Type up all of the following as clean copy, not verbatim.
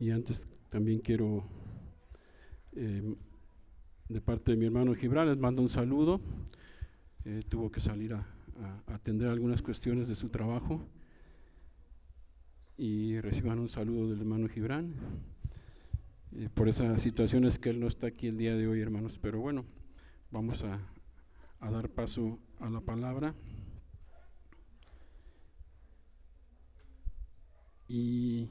Y antes también quiero, de parte de mi hermano Gibran, les mando un saludo. Tuvo que salir a atender algunas cuestiones de su trabajo, y reciban un saludo del hermano Gibran. Por esas situaciones que él no está aquí el día de hoy, hermanos, pero bueno, vamos a dar paso a la palabra. Y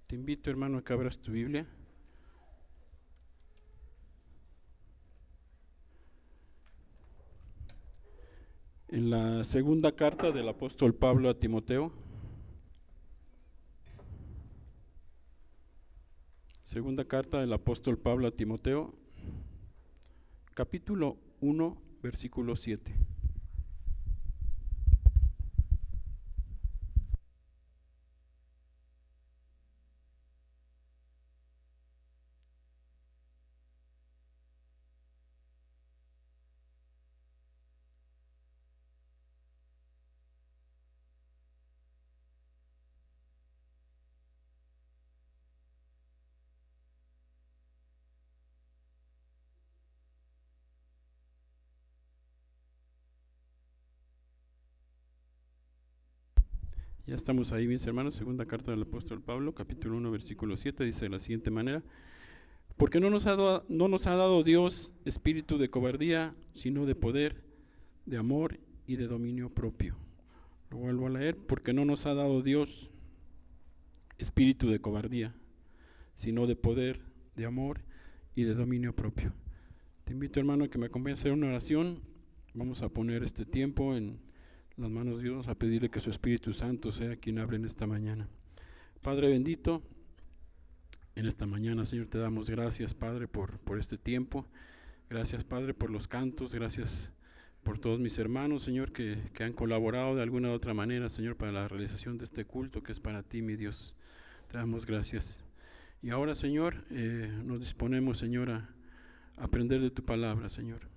te invito, hermano, a que abras tu Biblia en la segunda carta del apóstol Pablo a Timoteo. Segunda carta del apóstol Pablo a Timoteo, capítulo 1, versículo 7. Ya estamos ahí, mis hermanos. Segunda carta del apóstol Pablo, capítulo 1, versículo 7, dice de la siguiente manera: porque no nos ha dado Dios espíritu de cobardía, sino de poder, de amor y de dominio propio. Lo vuelvo a leer: porque no nos ha dado Dios espíritu de cobardía, sino de poder, de amor y de dominio propio. Te invito, hermano, a que me acompañes a hacer una oración. Vamos a poner este tiempo en las manos de Dios, a pedirle que su Espíritu Santo sea quien hable en esta mañana. Padre bendito, en esta mañana, Señor, te damos gracias, Padre, por este tiempo. Gracias, Padre, por los cantos. Gracias por todos mis hermanos, Señor, que han colaborado de alguna u otra manera, Señor, para la realización de este culto que es para ti, mi Dios. Te damos gracias. Y ahora, Señor, nos disponemos, Señor, a aprender de tu palabra, Señor.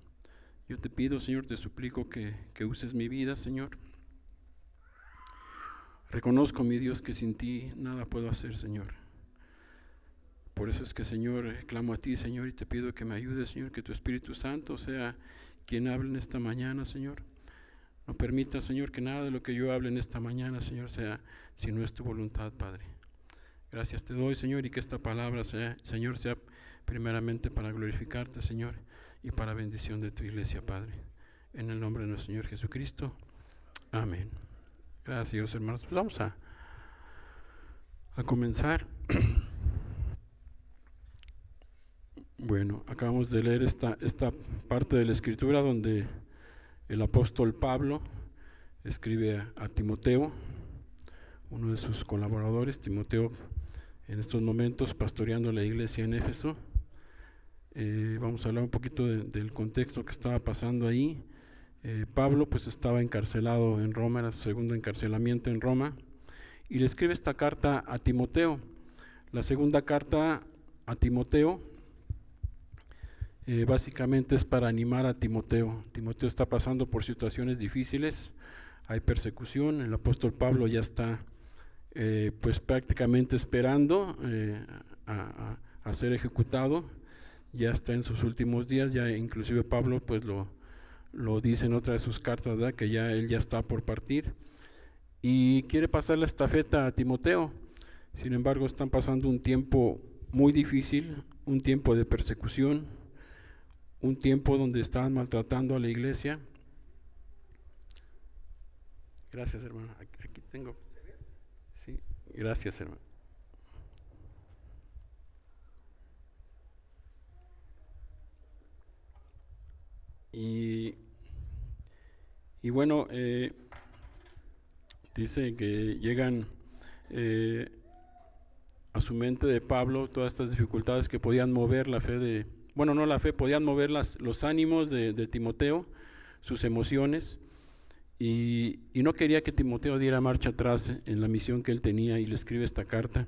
Yo te pido, Señor, te suplico que uses mi vida, Señor. Reconozco, mi Dios, que sin ti nada puedo hacer, Señor. Por eso es que, Señor, clamo a ti, Señor, y te pido que me ayudes, Señor, que tu Espíritu Santo sea quien hable en esta mañana, Señor. No permita, Señor, que nada de lo que yo hable en esta mañana, Señor, sea si no es tu voluntad, Padre. Gracias te doy, Señor, y que esta palabra, Señor, sea primeramente para glorificarte, Señor, y para bendición de tu iglesia, Padre. En el nombre de nuestro Señor Jesucristo. Amén. Gracias, hermanos. Pues vamos a comenzar. Bueno, acabamos de leer esta parte de la Escritura donde el apóstol Pablo escribe a Timoteo, uno de sus colaboradores. Timoteo en estos momentos pastoreando la iglesia en Éfeso. Vamos a hablar un poquito del contexto que estaba pasando ahí. Pablo pues estaba encarcelado en Roma, era su segundo encarcelamiento en Roma, y le escribe esta carta a Timoteo. La segunda carta a Timoteo básicamente es para animar a Timoteo. Timoteo está pasando por situaciones difíciles, hay persecución. El apóstol Pablo ya está pues prácticamente esperando a ser ejecutado. Ya está en sus últimos días. Ya inclusive Pablo pues lo dice en otra de sus cartas, ¿verdad?, que ya él ya está por partir y quiere pasar la estafeta a Timoteo. Sin embargo, están pasando un tiempo muy difícil, un tiempo de persecución, un tiempo donde estaban maltratando a la iglesia. Gracias, hermano. Aquí tengo. Sí, gracias, hermano. Y bueno, dice que llegan a su mente de Pablo todas estas dificultades que podían mover la fe podían mover los ánimos de Timoteo, sus emociones, y no quería que Timoteo diera marcha atrás en la misión que él tenía, y le escribe esta carta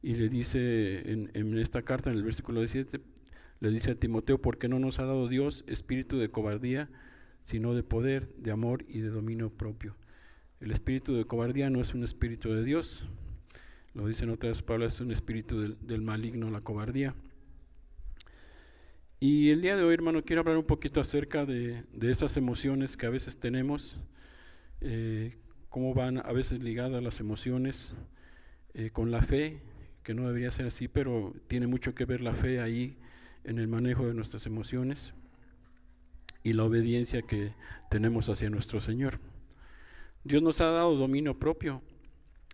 y le dice en esta carta, en el versículo 17, le dice a Timoteo: porque no nos ha dado Dios espíritu de cobardía, sino de poder, de amor y de dominio propio. El espíritu de cobardía no es un espíritu de Dios. Lo dicen otras palabras, es un espíritu del maligno, la cobardía. Y el día de hoy, hermano, quiero hablar un poquito acerca de esas emociones que a veces tenemos, cómo van a veces ligadas las emociones con la fe, que no debería ser así, pero tiene mucho que ver la fe ahí en el manejo de nuestras emociones y la obediencia que tenemos hacia nuestro Señor. Dios nos ha dado dominio propio.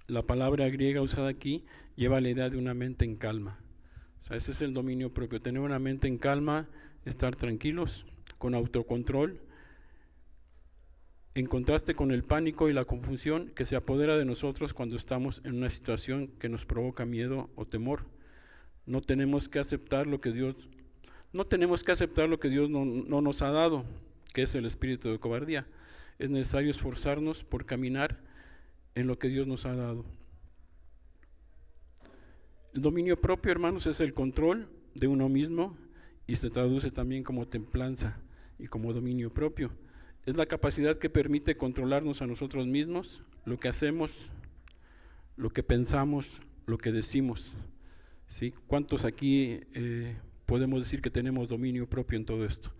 La palabra griega usada aquí lleva la idea de una mente en calma. O sea, ese es el dominio propio, tener una mente en calma, estar tranquilos, con autocontrol, en contraste con el pánico y la confusión que se apodera de nosotros cuando estamos en una situación que nos provoca miedo o temor. No tenemos que aceptar lo que Dios no nos ha dado, que es el espíritu de cobardía. Es necesario esforzarnos por caminar en lo que Dios nos ha dado. El dominio propio, hermanos, es el control de uno mismo y se traduce también como templanza y como dominio propio. Es la capacidad que permite controlarnos a nosotros mismos, lo que hacemos, lo que pensamos, lo que decimos. ¿Sí? ¿Cuántos aquí podemos decir que tenemos dominio propio en todo esto?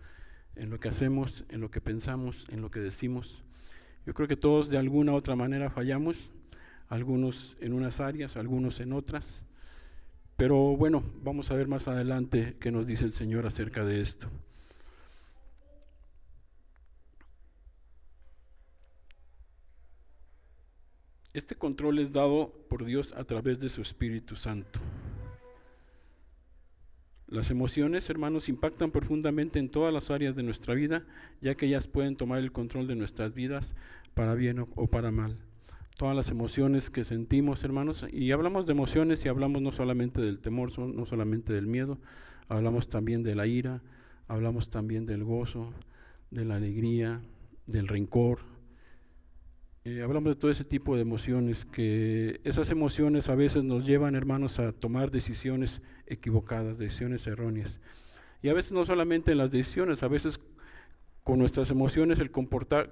En lo que hacemos, en lo que pensamos, en lo que decimos. Yo creo que todos de alguna u otra manera fallamos, algunos en unas áreas, algunos en otras. Pero bueno, vamos a ver más adelante qué nos dice el Señor acerca de esto. Este control es dado por Dios a través de su Espíritu Santo. Las emociones, hermanos, impactan profundamente en todas las áreas de nuestra vida, ya que ellas pueden tomar el control de nuestras vidas para bien o para mal. Todas las emociones que sentimos, hermanos, y hablamos de emociones y hablamos no solamente del temor, no solamente del miedo, hablamos también de la ira, hablamos también del gozo, de la alegría, del rencor. Hablamos de todo ese tipo de emociones, que esas emociones a veces nos llevan, hermanos, a tomar decisiones equivocadas, decisiones erróneas. Y a veces no solamente en las decisiones, a veces con nuestras emociones,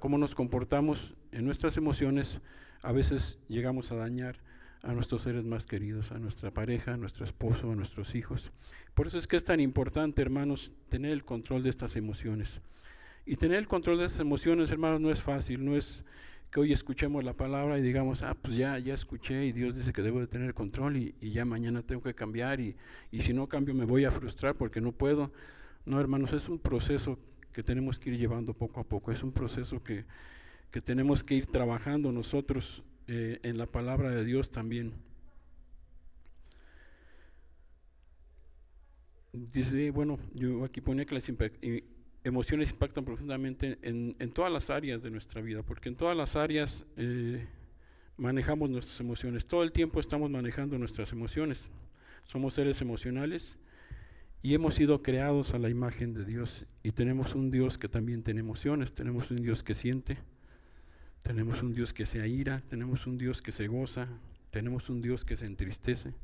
cómo nos comportamos en nuestras emociones, a veces llegamos a dañar a nuestros seres más queridos, a nuestra pareja, a nuestro esposo, a nuestros hijos. Por eso es que es tan importante, hermanos, tener el control de estas emociones. Y tener el control de estas emociones, hermanos, no es fácil, no es que hoy escuchemos la palabra y digamos, pues ya escuché y Dios dice que debo de tener control y ya mañana tengo que cambiar y si no cambio me voy a frustrar porque no puedo. No, hermanos, es un proceso que tenemos que ir llevando poco a poco, es un proceso que tenemos que ir trabajando nosotros en la palabra de Dios también. Dice, bueno, yo aquí ponía que las emociones impactan profundamente en todas las áreas de nuestra vida, porque en todas las áreas manejamos nuestras emociones, todo el tiempo estamos manejando nuestras emociones, somos seres emocionales y hemos sido creados a la imagen de Dios y tenemos un Dios que también tiene emociones, tenemos un Dios que siente, tenemos un Dios que se aira, tenemos un Dios que se goza, tenemos un Dios que se entristece.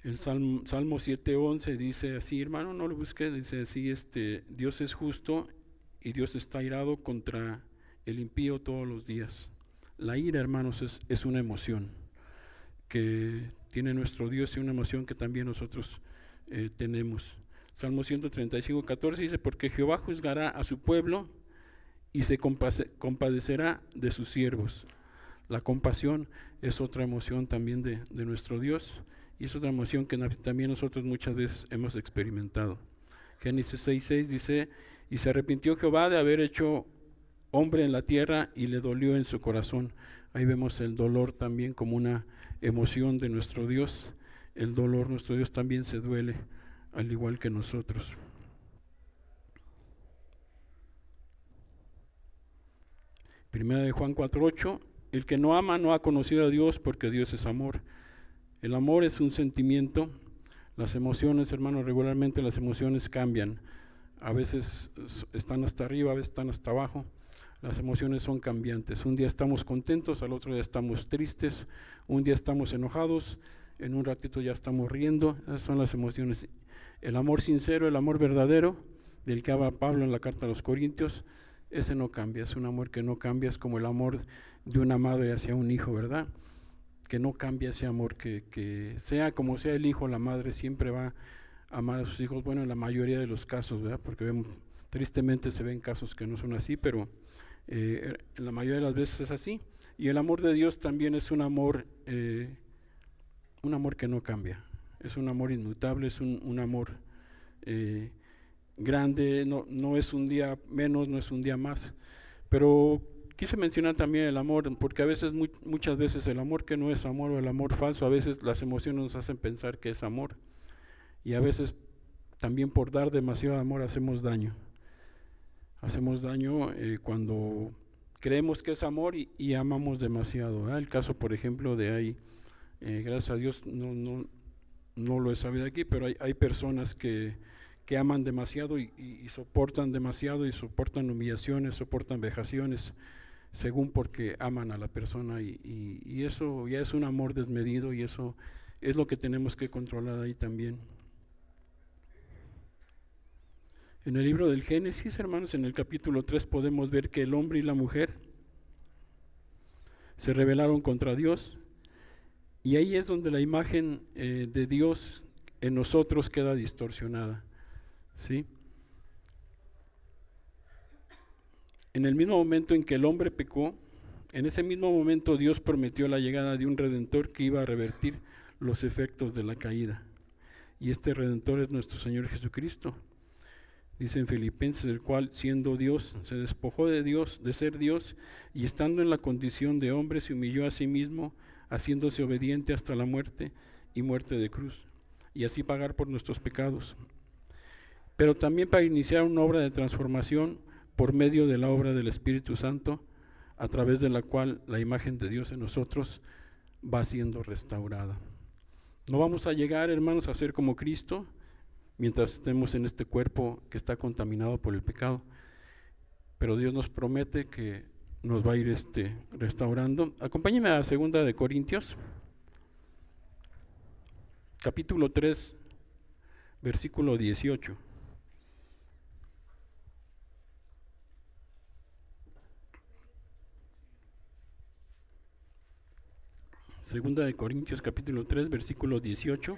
El Salmo 7:11 dice así, hermano, no lo busque, dice así, Dios es justo y Dios está airado contra el impío todos los días. La ira, hermanos, es una emoción que tiene nuestro Dios y una emoción que también nosotros tenemos. Salmo 135:14 dice, porque Jehová juzgará a su pueblo y se compadecerá de sus siervos. La compasión es otra emoción también de nuestro Dios. Y es otra emoción que también nosotros muchas veces hemos experimentado. Génesis 6:6 dice, y se arrepintió Jehová de haber hecho hombre en la tierra y le dolió en su corazón. Ahí vemos el dolor también como una emoción de nuestro Dios. El dolor, nuestro Dios también se duele, al igual que nosotros. Primera de Juan 4:8, el que no ama no ha conocido a Dios porque Dios es amor. El amor es un sentimiento. Las emociones, hermanos, regularmente las emociones cambian. A veces están hasta arriba, a veces están hasta abajo. Las emociones son cambiantes. Un día estamos contentos, al otro día estamos tristes. Un día estamos enojados, en un ratito ya estamos riendo. Esas son las emociones. El amor sincero, el amor verdadero, del que habla Pablo en la carta a los Corintios, ese no cambia, es un amor que no cambia, es como el amor de una madre hacia un hijo, ¿verdad? Que no cambia ese amor, que sea como sea el hijo, la madre siempre va a amar a sus hijos, bueno, en la mayoría de los casos, ¿verdad? Porque tristemente se ven casos que no son así, pero en la mayoría de las veces es así. Y el amor de Dios también es un amor que no cambia, es un amor inmutable, es un amor grande, no es un día menos, no es un día más. Pero quise mencionar también el amor, porque a veces, muchas veces el amor que no es amor o el amor falso, a veces las emociones nos hacen pensar que es amor, y a veces también por dar demasiado amor hacemos daño. Hacemos daño cuando creemos que es amor y amamos demasiado, ¿verdad? El caso, por ejemplo, de ahí, gracias a Dios no lo he sabido aquí, pero hay personas que aman demasiado y soportan demasiado y soportan humillaciones, soportan vejaciones, según porque aman a la persona y eso ya es un amor desmedido, y eso es lo que tenemos que controlar ahí también. En el libro del Génesis, hermanos, en el capítulo 3 podemos ver que el hombre y la mujer se rebelaron contra Dios, y ahí es donde la imagen de Dios en nosotros queda distorsionada, ¿sí? En el mismo momento en que el hombre pecó, en ese mismo momento Dios prometió la llegada de un Redentor que iba a revertir los efectos de la caída, y este Redentor es nuestro Señor Jesucristo. Dice en Filipenses, el cual siendo Dios se despojó de ser Dios, y estando en la condición de hombre se humilló a sí mismo, haciéndose obediente hasta la muerte y muerte de cruz, y así pagar por nuestros pecados. Pero también para iniciar una obra de transformación por medio de la obra del Espíritu Santo, a través de la cual la imagen de Dios en nosotros va siendo restaurada. No vamos a llegar, hermanos, a ser como Cristo mientras estemos en este cuerpo que está contaminado por el pecado, pero Dios nos promete que nos va a ir restaurando. Acompáñenme a 2 de Corintios, capítulo 3, versículo 18. Segunda de Corintios, capítulo 3, versículo 18.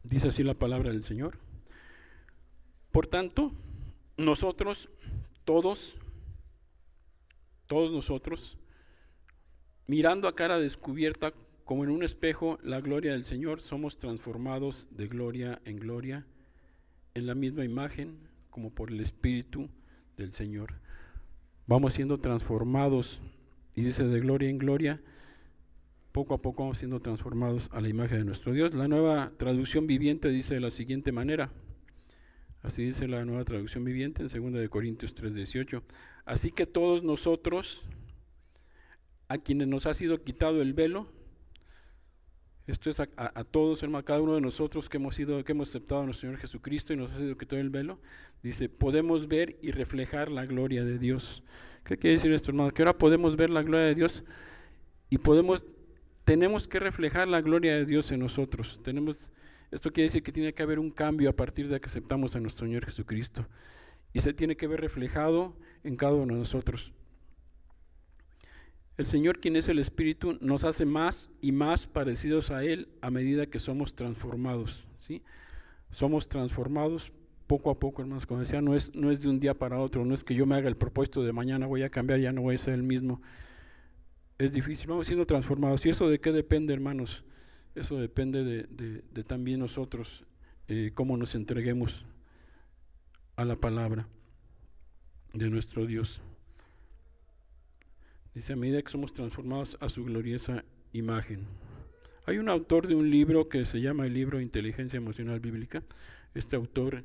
Dice así la palabra del Señor. Por tanto, nosotros, todos nosotros, mirando a cara descubierta como en un espejo la gloria del Señor, somos transformados de gloria en gloria en la misma imagen como por el Espíritu del Señor. Vamos siendo transformados, y dice de gloria en gloria, poco a poco vamos siendo transformados a la imagen de nuestro Dios. La Nueva Traducción Viviente dice de la siguiente manera, así dice la Nueva Traducción Viviente en 2 de Corintios 3:18. Así que todos nosotros, a quienes nos ha sido quitado el velo, esto es a todos, hermano, cada uno de nosotros que hemos aceptado a nuestro Señor Jesucristo y nos ha sido quitado el velo, dice, podemos ver y reflejar la gloria de Dios. ¿Qué quiere decir esto, hermano? Que ahora podemos ver la gloria de Dios y tenemos que reflejar la gloria de Dios en nosotros. Esto quiere decir que tiene que haber un cambio a partir de que aceptamos a nuestro Señor Jesucristo, y se tiene que ver reflejado en cada uno de nosotros. El Señor, quien es el Espíritu, nos hace más y más parecidos a Él a medida que somos transformados, ¿sí? Somos transformados poco a poco, hermanos. Como decía, no es de un día para otro, no es que yo me haga el propósito de mañana voy a cambiar, ya no voy a ser el mismo. Es difícil, vamos siendo transformados. ¿Y eso de qué depende, hermanos? Eso depende de también nosotros, cómo nos entreguemos a la palabra de nuestro Dios. Dice, a medida que somos transformados a su gloriosa imagen. Hay un autor de un libro que se llama el libro Inteligencia Emocional Bíblica. Este autor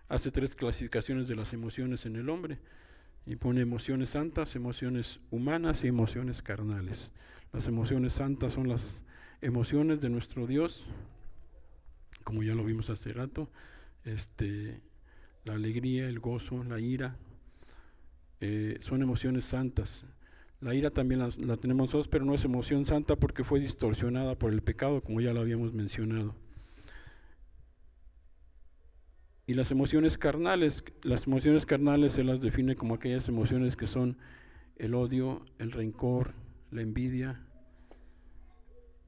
hace 3 clasificaciones de las emociones en el hombre, y pone emociones santas, emociones humanas y emociones carnales. Las emociones santas son las emociones de nuestro Dios, como ya lo vimos hace rato, la alegría, el gozo, la ira, son emociones santas. La ira también la tenemos nosotros, pero no es emoción santa porque fue distorsionada por el pecado, como ya lo habíamos mencionado. Y las emociones carnales se las define como aquellas emociones que son el odio, el rencor, la envidia,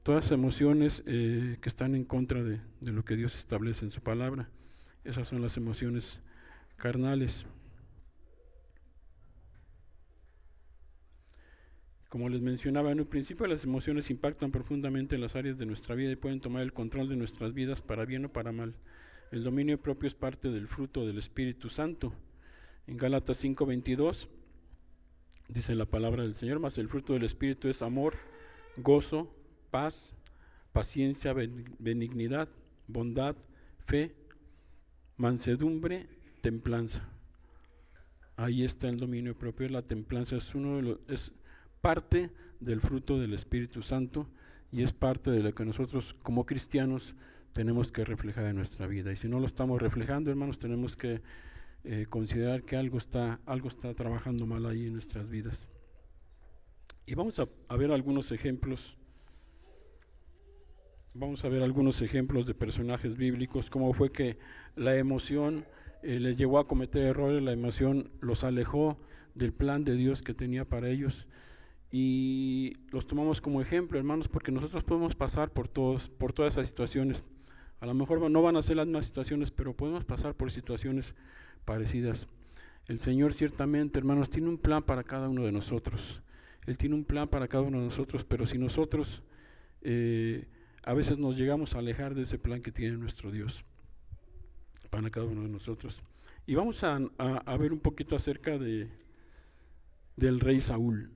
todas emociones que están en contra de lo que Dios establece en su palabra. Esas son las emociones carnales. Como les mencionaba en un principio, las emociones impactan profundamente en las áreas de nuestra vida y pueden tomar el control de nuestras vidas para bien o para mal. El dominio propio es parte del fruto del Espíritu Santo. En Gálatas 5:22 dice la palabra del Señor: mas el fruto del Espíritu es amor, gozo, paz, paciencia, benignidad, bondad, fe, mansedumbre, templanza. Ahí está el dominio propio. La templanza es parte del fruto del Espíritu Santo y es parte de lo que nosotros como cristianos tenemos que reflejar en nuestra vida. Y si no lo estamos reflejando, hermanos, tenemos que considerar que algo está trabajando mal ahí en nuestras vidas. Y vamos a ver algunos ejemplos. Vamos a ver algunos ejemplos de personajes bíblicos, cómo fue que la emoción les llevó a cometer errores, la emoción los alejó del plan de Dios que tenía para ellos. Y los tomamos como ejemplo, hermanos, porque nosotros podemos pasar por todas esas situaciones. A lo mejor no van a ser las mismas situaciones, pero podemos pasar por situaciones parecidas. El Señor ciertamente, hermanos, tiene un plan para cada uno de nosotros. Él tiene un plan para cada uno de nosotros, pero si nosotros a veces nos llegamos a alejar de ese plan que tiene nuestro Dios para cada uno de nosotros. Y vamos a ver un poquito acerca del rey Saúl.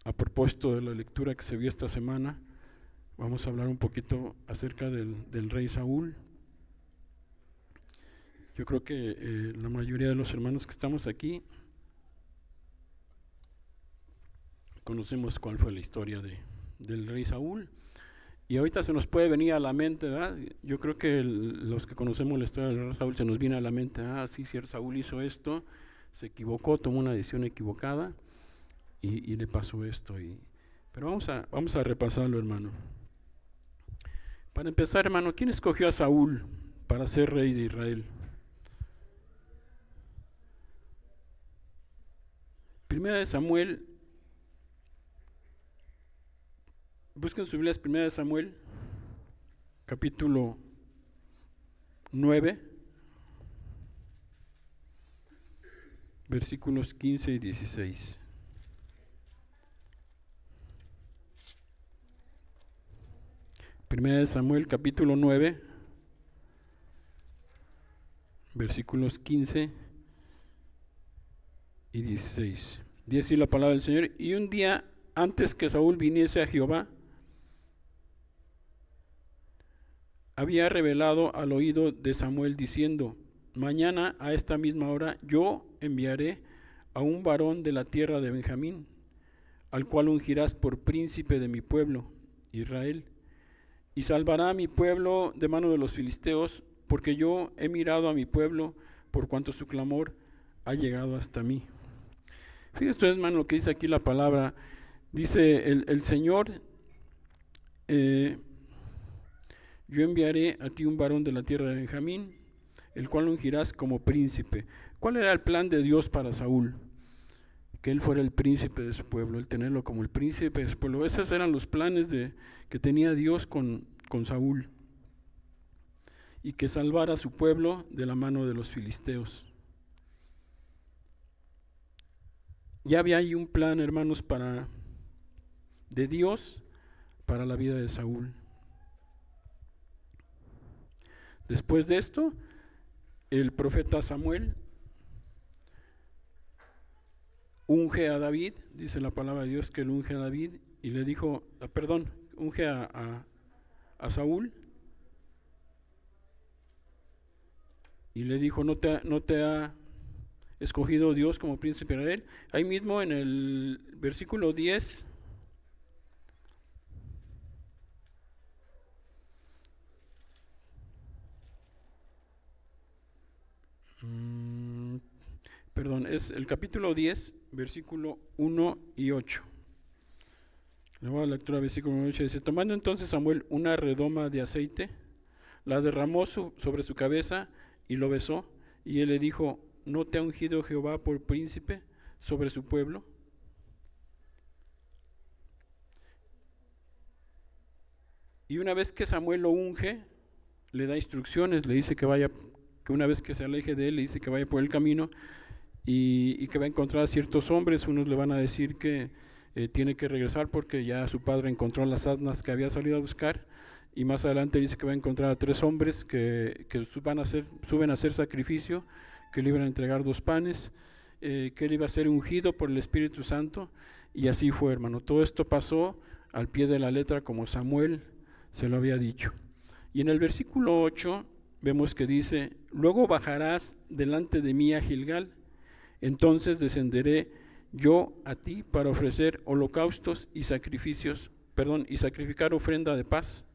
A propósito de la lectura que se vio esta semana, vamos a hablar un poquito acerca del rey Saúl. Yo creo que la mayoría de los hermanos que estamos aquí conocemos cuál fue la historia del rey Saúl. Y ahorita se nos puede venir a la mente, ¿verdad? Yo creo que los que conocemos la historia del rey Saúl se nos viene a la mente: sí, Saúl hizo esto, se equivocó, tomó una decisión equivocada y le pasó esto. Pero vamos a repasarlo, hermano. Para empezar, hermano, ¿quién escogió a Saúl para ser rey de Israel? Primera de Samuel, busquen sus Biblias, Primera de Samuel, capítulo 9, versículos 15 y 16. Primera de Samuel, capítulo 9, versículos 15 y 16. Dice la palabra del Señor: y un día antes que Saúl viniese a Jehová, había revelado al oído de Samuel diciendo: mañana a esta misma hora yo enviaré a un varón de la tierra de Benjamín, al cual ungirás por príncipe de mi pueblo, Israel, y salvará a mi pueblo de mano de los filisteos, porque yo he mirado a mi pueblo, por cuanto su clamor ha llegado hasta mí. Fíjense ustedes, hermano, lo que dice aquí la palabra. Dice el Señor: yo enviaré a ti un varón de la tierra de Benjamín, el cual ungirás como príncipe. ¿Cuál era el plan de Dios para Saúl? Que él fuera el príncipe de su pueblo, el tenerlo como el príncipe de su pueblo. Esos eran los planes que tenía Dios con Saúl, y que salvara a su pueblo de la mano de los filisteos. Ya había ahí un plan, hermanos, de Dios para la vida de Saúl. Después de esto, el profeta Samuel unge a David. Dice la palabra de Dios que él unge a David y le dijo, unge a Saúl y le dijo: no te ha escogido Dios como príncipe de Israel. Ahí mismo en el versículo 10, es el capítulo 10, versículo 1 y 8. Le voy a la lectura, versículo 1 y 8. Dice: tomando entonces Samuel una redoma de aceite, la derramó sobre su cabeza y lo besó. Y él le dijo: ¿no te ha ungido Jehová por príncipe sobre su pueblo? Y una vez que Samuel lo unge, le da instrucciones, le dice que vaya, que una vez que se aleje de él, le dice que vaya por el camino y que va a encontrar a ciertos hombres. Unos le van a decir que tiene que regresar porque ya su padre encontró las asnas que había salido a buscar, y más adelante dice que va a encontrar a 3 hombres que suben a hacer sacrificio, que le iban a entregar 2 panes, que él iba a ser ungido por el Espíritu Santo, y así fue, hermano. Todo esto pasó al pie de la letra como Samuel se lo había dicho. Y en el versículo 8 vemos que dice: luego bajarás delante de mí a Gilgal, entonces descenderé yo a ti para ofrecer holocaustos y sacrificar ofrenda de paz.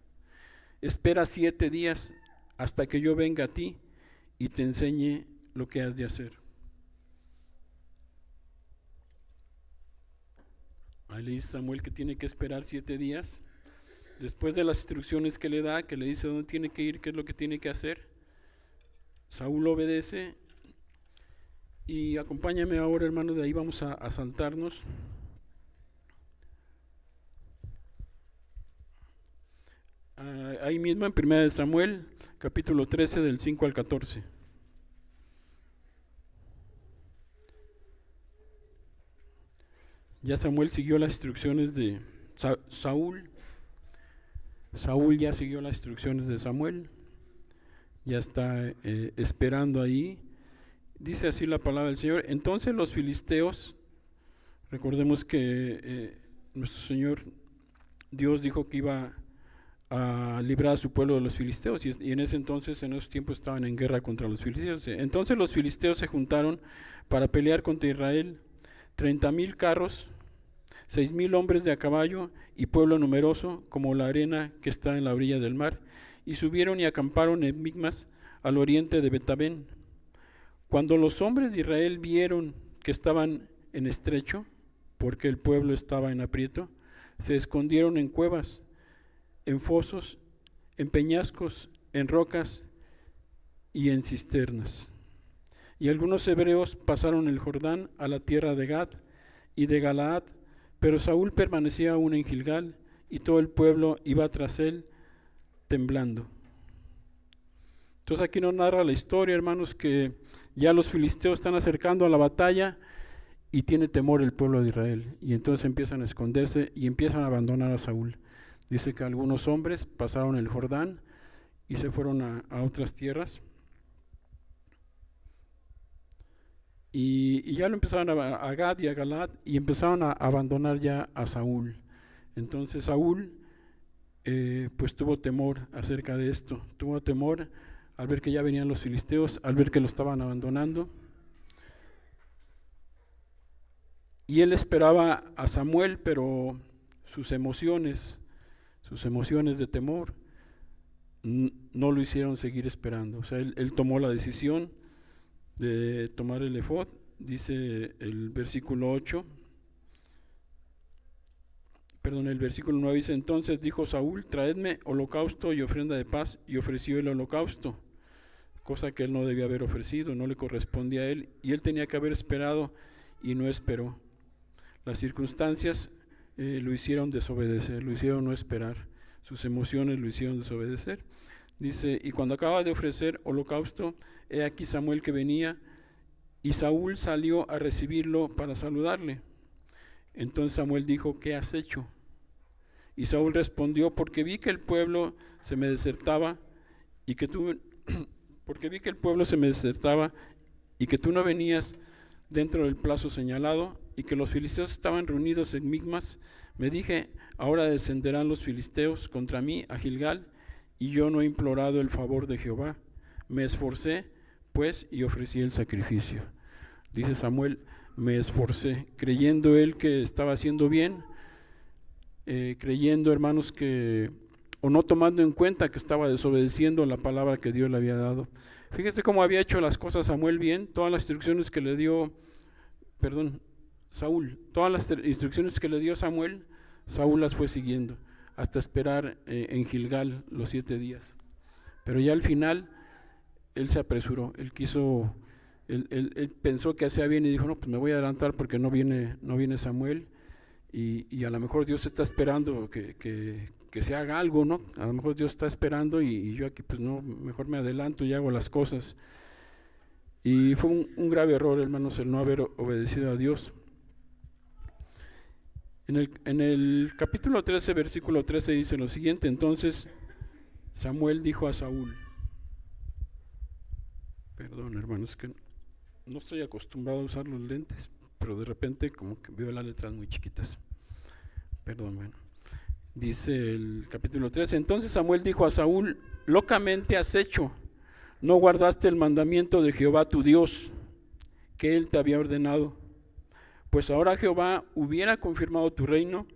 Espera 7 días hasta que yo venga a ti y te enseñe lo que has de hacer. Ahí le dice Samuel que tiene que esperar 7 días. Después de las instrucciones que le da, que le dice dónde tiene que ir, qué es lo que tiene que hacer, Saúl obedece. Y acompáñame ahora, hermano, de ahí vamos a saltarnos. Ahí mismo en 1 Samuel, capítulo 13, del 5 al 14. Ya Samuel siguió las instrucciones de Saúl. Saúl ya siguió las instrucciones de Samuel. Ya está esperando ahí. Dice así la palabra del Señor: entonces los filisteos, recordemos que nuestro Señor Dios dijo que iba a librar a su pueblo de los filisteos, y en ese entonces, en esos tiempos, estaban en guerra contra los filisteos. Entonces los filisteos se juntaron para pelear contra Israel, 30,000 carros, 6,000 hombres de a caballo y pueblo numeroso como la arena que está en la orilla del mar, y subieron y acamparon en Micmas, al oriente de Betabén. Cuando los hombres de Israel vieron que estaban en estrecho, porque el pueblo estaba en aprieto, se escondieron en cuevas, en fosos, en peñascos, en rocas y en cisternas. Y algunos hebreos pasaron el Jordán a la tierra de Gad y de Galaad, pero Saúl permanecía aún en Gilgal, y todo el pueblo iba tras él temblando. Entonces aquí nos narra la historia, hermanos, que ya los filisteos están acercando a la batalla y tiene temor el pueblo de Israel, y entonces empiezan a esconderse y empiezan a abandonar a Saúl. Dice que algunos hombres pasaron el Jordán y se fueron a otras tierras, y ya lo empezaron a Gad y a Galaad, y empezaron a abandonar ya a Saúl. Entonces Saúl pues tuvo temor acerca de esto, tuvo temor al ver que ya venían los filisteos, al ver que lo estaban abandonando, y él esperaba a Samuel, pero sus emociones de temor no lo hicieron seguir esperando. O sea, él tomó la decisión de tomar el efod. Dice el versículo 9 dice: entonces dijo Saúl: traedme holocausto y ofrenda de paz, y ofreció el holocausto, cosa que él no debía haber ofrecido, no le correspondía a él, y él tenía que haber esperado y no esperó. Las circunstancias lo hicieron desobedecer, lo hicieron no esperar, sus emociones lo hicieron desobedecer. Dice: y cuando acaba de ofrecer holocausto, he aquí Samuel que venía, y Saúl salió a recibirlo para saludarle. Entonces Samuel dijo: ¿qué has hecho? Y Saúl respondió: porque vi que el pueblo se me desertaba y que tú no venías dentro del plazo señalado, y que los filisteos estaban reunidos en Micmas. Me dije: ahora descenderán los filisteos contra mí a Gilgal, y yo no he implorado el favor de Jehová. Me esforcé pues y ofrecí el sacrificio. Dice Samuel: me esforcé, creyendo él que estaba haciendo bien, creyendo, hermanos, o no tomando en cuenta que estaba desobedeciendo la palabra que Dios le había dado. Fíjese cómo había hecho las cosas Samuel bien, todas las instrucciones que le dio, Saúl, todas las instrucciones que le dio Samuel, Saúl las fue siguiendo, hasta esperar en Gilgal los 7 días. Pero ya al final él se apresuró, él pensó que hacía bien y dijo, no, pues me voy a adelantar porque no viene Samuel y a lo mejor Dios está esperando que se haga algo, ¿no? A lo mejor Dios está esperando y yo aquí pues no, mejor me adelanto y hago las cosas. Y fue un grave error, hermanos, el no haber obedecido a Dios. En el capítulo 13, versículo 13 dice lo siguiente: entonces Samuel dijo a Saúl, perdón hermanos, que no estoy acostumbrado a usar los lentes, pero de repente como que veo las letras muy chiquitas. Perdón, bueno. Dice el capítulo 13, entonces Samuel dijo a Saúl, locamente has hecho, no guardaste el mandamiento de Jehová tu Dios, que él te había ordenado. Pues ahora Jehová hubiera confirmado tu reino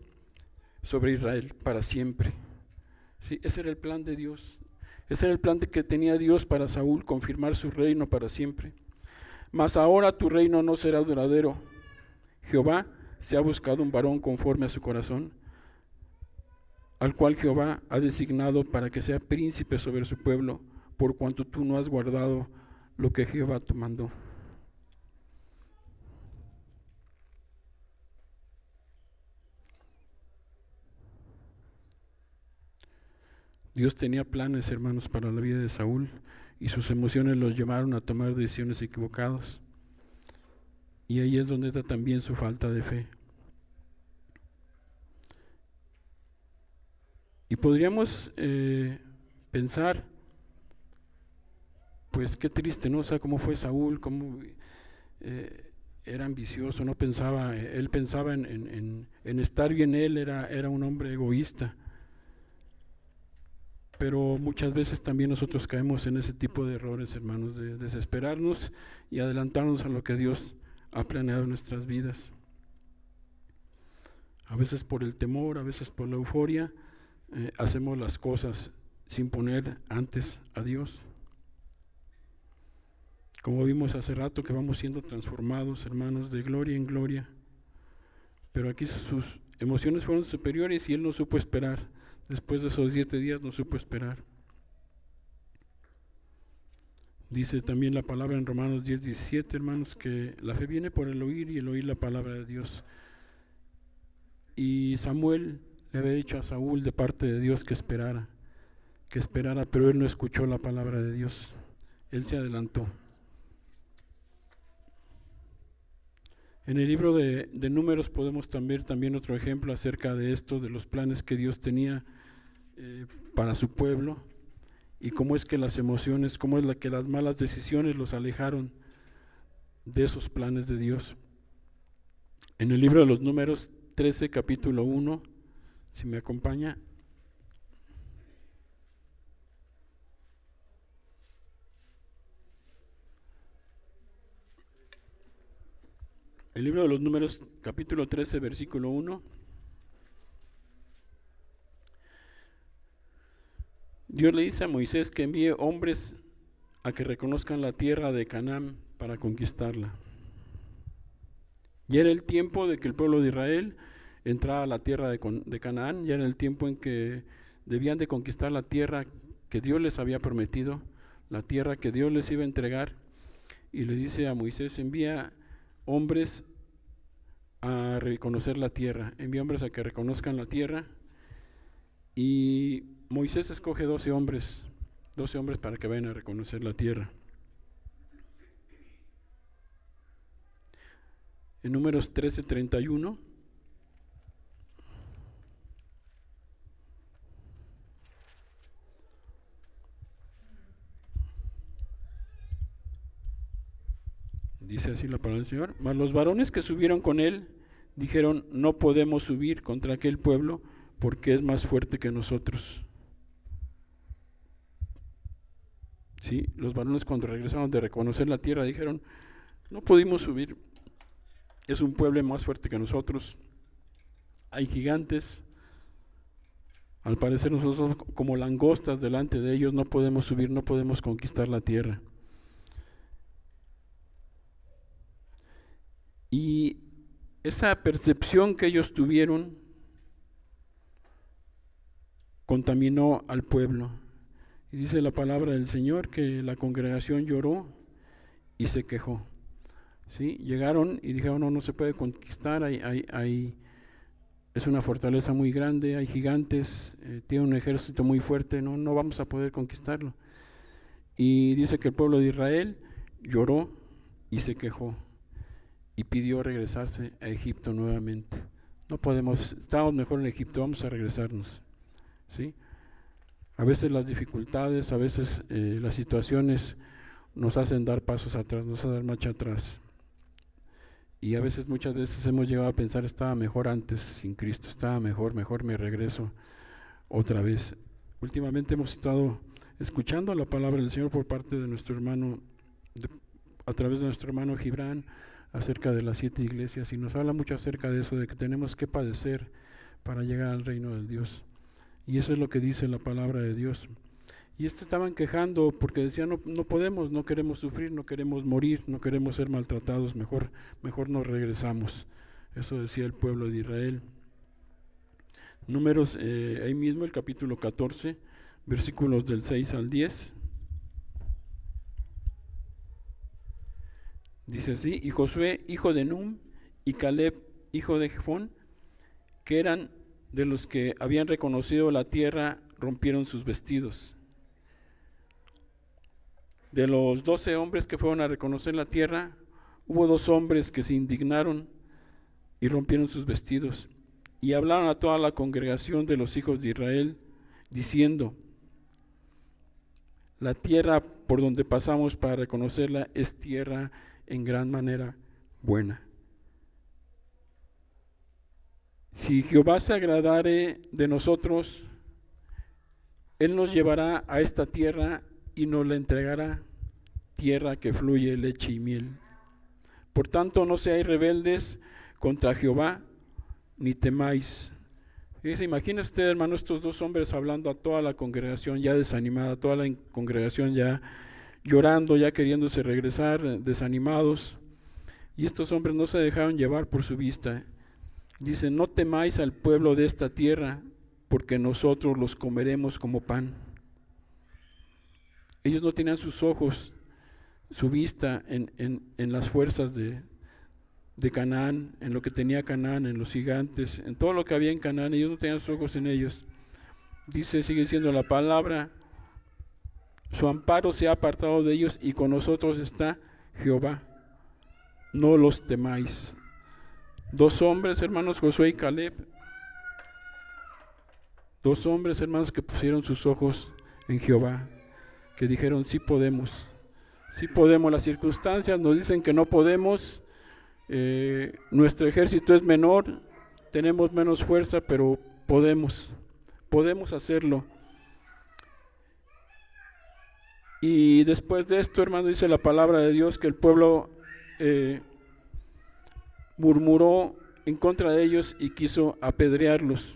sobre Israel para siempre. Sí, ese era el plan de Dios. Ese era el plan que tenía Dios para Saúl, confirmar su reino para siempre. Mas ahora tu reino no será duradero. Jehová se ha buscado un varón conforme a su corazón, al cual Jehová ha designado para que sea príncipe sobre su pueblo, por cuanto tú no has guardado lo que Jehová te mandó. Dios tenía planes, hermanos, para la vida de Saúl, y sus emociones los llevaron a tomar decisiones equivocadas. Y ahí es donde está también su falta de fe. Y podríamos pensar, pues qué triste, ¿no? O sea, cómo fue Saúl, cómo era ambicioso, no pensaba, él pensaba en estar bien, él era un hombre egoísta. Pero muchas veces también nosotros caemos en ese tipo de errores, hermanos, de desesperarnos y adelantarnos a lo que Dios ha planeado en nuestras vidas. A veces por el temor, a veces por la euforia, hacemos las cosas sin poner antes a Dios. Como vimos hace rato, que vamos siendo transformados, hermanos, de gloria en gloria. Pero aquí sus emociones fueron superiores y él no supo esperar. Después de esos 7 días no supo esperar. Dice también la palabra en Romanos 10:17, hermanos, que la fe viene por el oír y el oír la palabra de Dios. Y Samuel le había dicho a Saúl de parte de Dios que esperara, pero él no escuchó la palabra de Dios. Él se adelantó. En el libro de Números podemos ver también otro ejemplo acerca de esto, de los planes que Dios tenía para su pueblo y cómo es que las emociones, cómo es que las malas decisiones los alejaron de esos planes de Dios. En el libro de los Números 13, capítulo 1, si me acompaña. El libro de los Números, capítulo 13, versículo 1. Dios le dice a Moisés que envíe hombres a que reconozcan la tierra de Canaán para conquistarla. Ya era el tiempo de que el pueblo de Israel entrara a la tierra de Canaán, ya era el tiempo en que debían de conquistar la tierra que Dios les había prometido, la tierra que Dios les iba a entregar, y le dice a Moisés, envía hombres a reconocer la tierra, envía hombres a que reconozcan la tierra, y Moisés escoge 12 hombres para que vayan a reconocer la tierra. En Números 13:31 dice así la palabra del Señor: mas los varones que subieron con él dijeron, no podemos subir contra aquel pueblo porque es más fuerte que nosotros. Sí, los varones cuando regresaron de reconocer la tierra dijeron, no pudimos subir, es un pueblo más fuerte que nosotros, hay gigantes, al parecer nosotros como langostas delante de ellos no podemos subir, no podemos conquistar la tierra. Y esa percepción que ellos tuvieron contaminó al pueblo. Y dice la palabra del Señor que la congregación lloró y se quejó. ¿Sí? Llegaron y dijeron, no se puede conquistar, es una fortaleza muy grande, hay gigantes, tiene un ejército muy fuerte, no vamos a poder conquistarlo. Y dice que el pueblo de Israel lloró y se quejó y pidió regresarse a Egipto nuevamente. No podemos, estamos mejor en Egipto, vamos a regresarnos. ¿Sí? A veces las dificultades, a veces las situaciones nos hacen dar pasos atrás, nos hacen dar marcha atrás. Y a veces, muchas veces hemos llegado a pensar, estaba mejor antes sin Cristo, estaba mejor me regreso otra vez. Últimamente hemos estado escuchando la palabra del Señor por parte de nuestro hermano, a través de nuestro hermano Gibran, acerca de las 7 iglesias, y nos habla mucho acerca de eso, de que tenemos que padecer para llegar al reino de Dios. Y eso es lo que dice la palabra de Dios. Y estaban quejando porque decían, no podemos, no queremos sufrir, no queremos morir, no queremos ser maltratados, mejor nos regresamos. Eso decía el pueblo de Israel. Números, ahí mismo el capítulo 14, versículos del 6 al 10. Dice así: y Josué, hijo de Num, y Caleb, hijo de Jefón, que eran de los que habían reconocido la tierra, rompieron sus vestidos. De los 12 hombres que fueron a reconocer la tierra, hubo 2 hombres que se indignaron y rompieron sus vestidos, y hablaron a toda la congregación de los hijos de Israel, diciendo: la tierra por donde pasamos para reconocerla es tierra en gran manera buena. Si Jehová se agradare de nosotros, Él nos llevará a esta tierra y nos la entregará, tierra que fluye leche y miel. Por tanto, no seáis rebeldes contra Jehová, ni temáis. Fíjese, imagina usted, hermano, estos 2 hombres hablando a toda la congregación ya desanimada, toda la congregación ya llorando, ya queriéndose regresar, desanimados. Y estos hombres no se dejaron llevar por su vista. Dicen: no temáis al pueblo de esta tierra, porque nosotros los comeremos como pan. Ellos no tenían sus ojos, su vista en las fuerzas de Canaán, en lo que tenía Canaán, en los gigantes, en todo lo que había en Canaán. Ellos no tenían sus ojos en ellos. Dice, sigue diciendo la palabra: su amparo se ha apartado de ellos y con nosotros está Jehová. No los temáis. 2 hombres, hermanos, Josué y Caleb. 2 hombres, hermanos, que pusieron sus ojos en Jehová, que dijeron: sí podemos, sí podemos. Las circunstancias nos dicen que no podemos, nuestro ejército es menor, tenemos menos fuerza, pero podemos hacerlo. Y después de esto, hermano, dice la palabra de Dios que el pueblo murmuró en contra de ellos y quiso apedrearlos.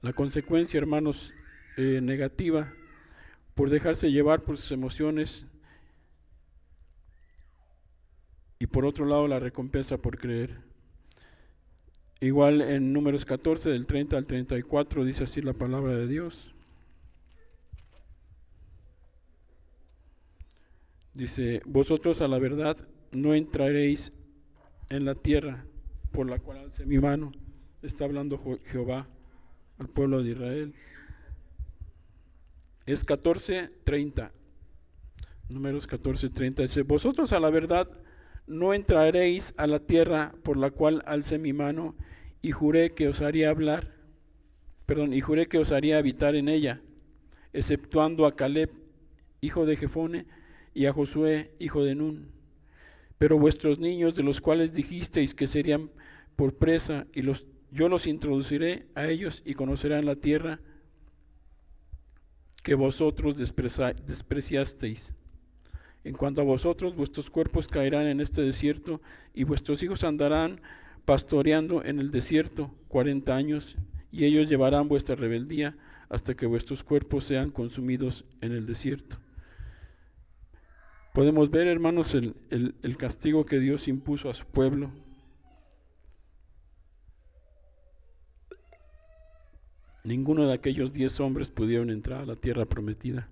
La consecuencia, hermanos, negativa por dejarse llevar por sus emociones, y por otro lado la recompensa por creer. Igual en Números 14, del 30 al 34, dice así la palabra de Dios. Dice: vosotros a la verdad no entraréis en la tierra por la cual alcé mi mano. Está hablando Jehová al pueblo de Israel. Es 14:30. Números 14:30 dice: vosotros a la verdad no entraréis a la tierra por la cual alcé mi mano, y juré que os haría habitar en ella, exceptuando a Caleb, hijo de Jefone, y a Josué, hijo de Nun. Pero vuestros niños, de los cuales dijisteis que serían por presa, yo los introduciré a ellos y conocerán la tierra que vosotros despreciasteis. En cuanto a vosotros, vuestros cuerpos caerán en este desierto, y vuestros hijos andarán pastoreando en el desierto 40 años, y ellos llevarán vuestra rebeldía hasta que vuestros cuerpos sean consumidos en el desierto. Podemos ver, hermanos, el castigo que Dios impuso a su pueblo. Ninguno de aquellos 10 hombres pudieron entrar a la tierra prometida.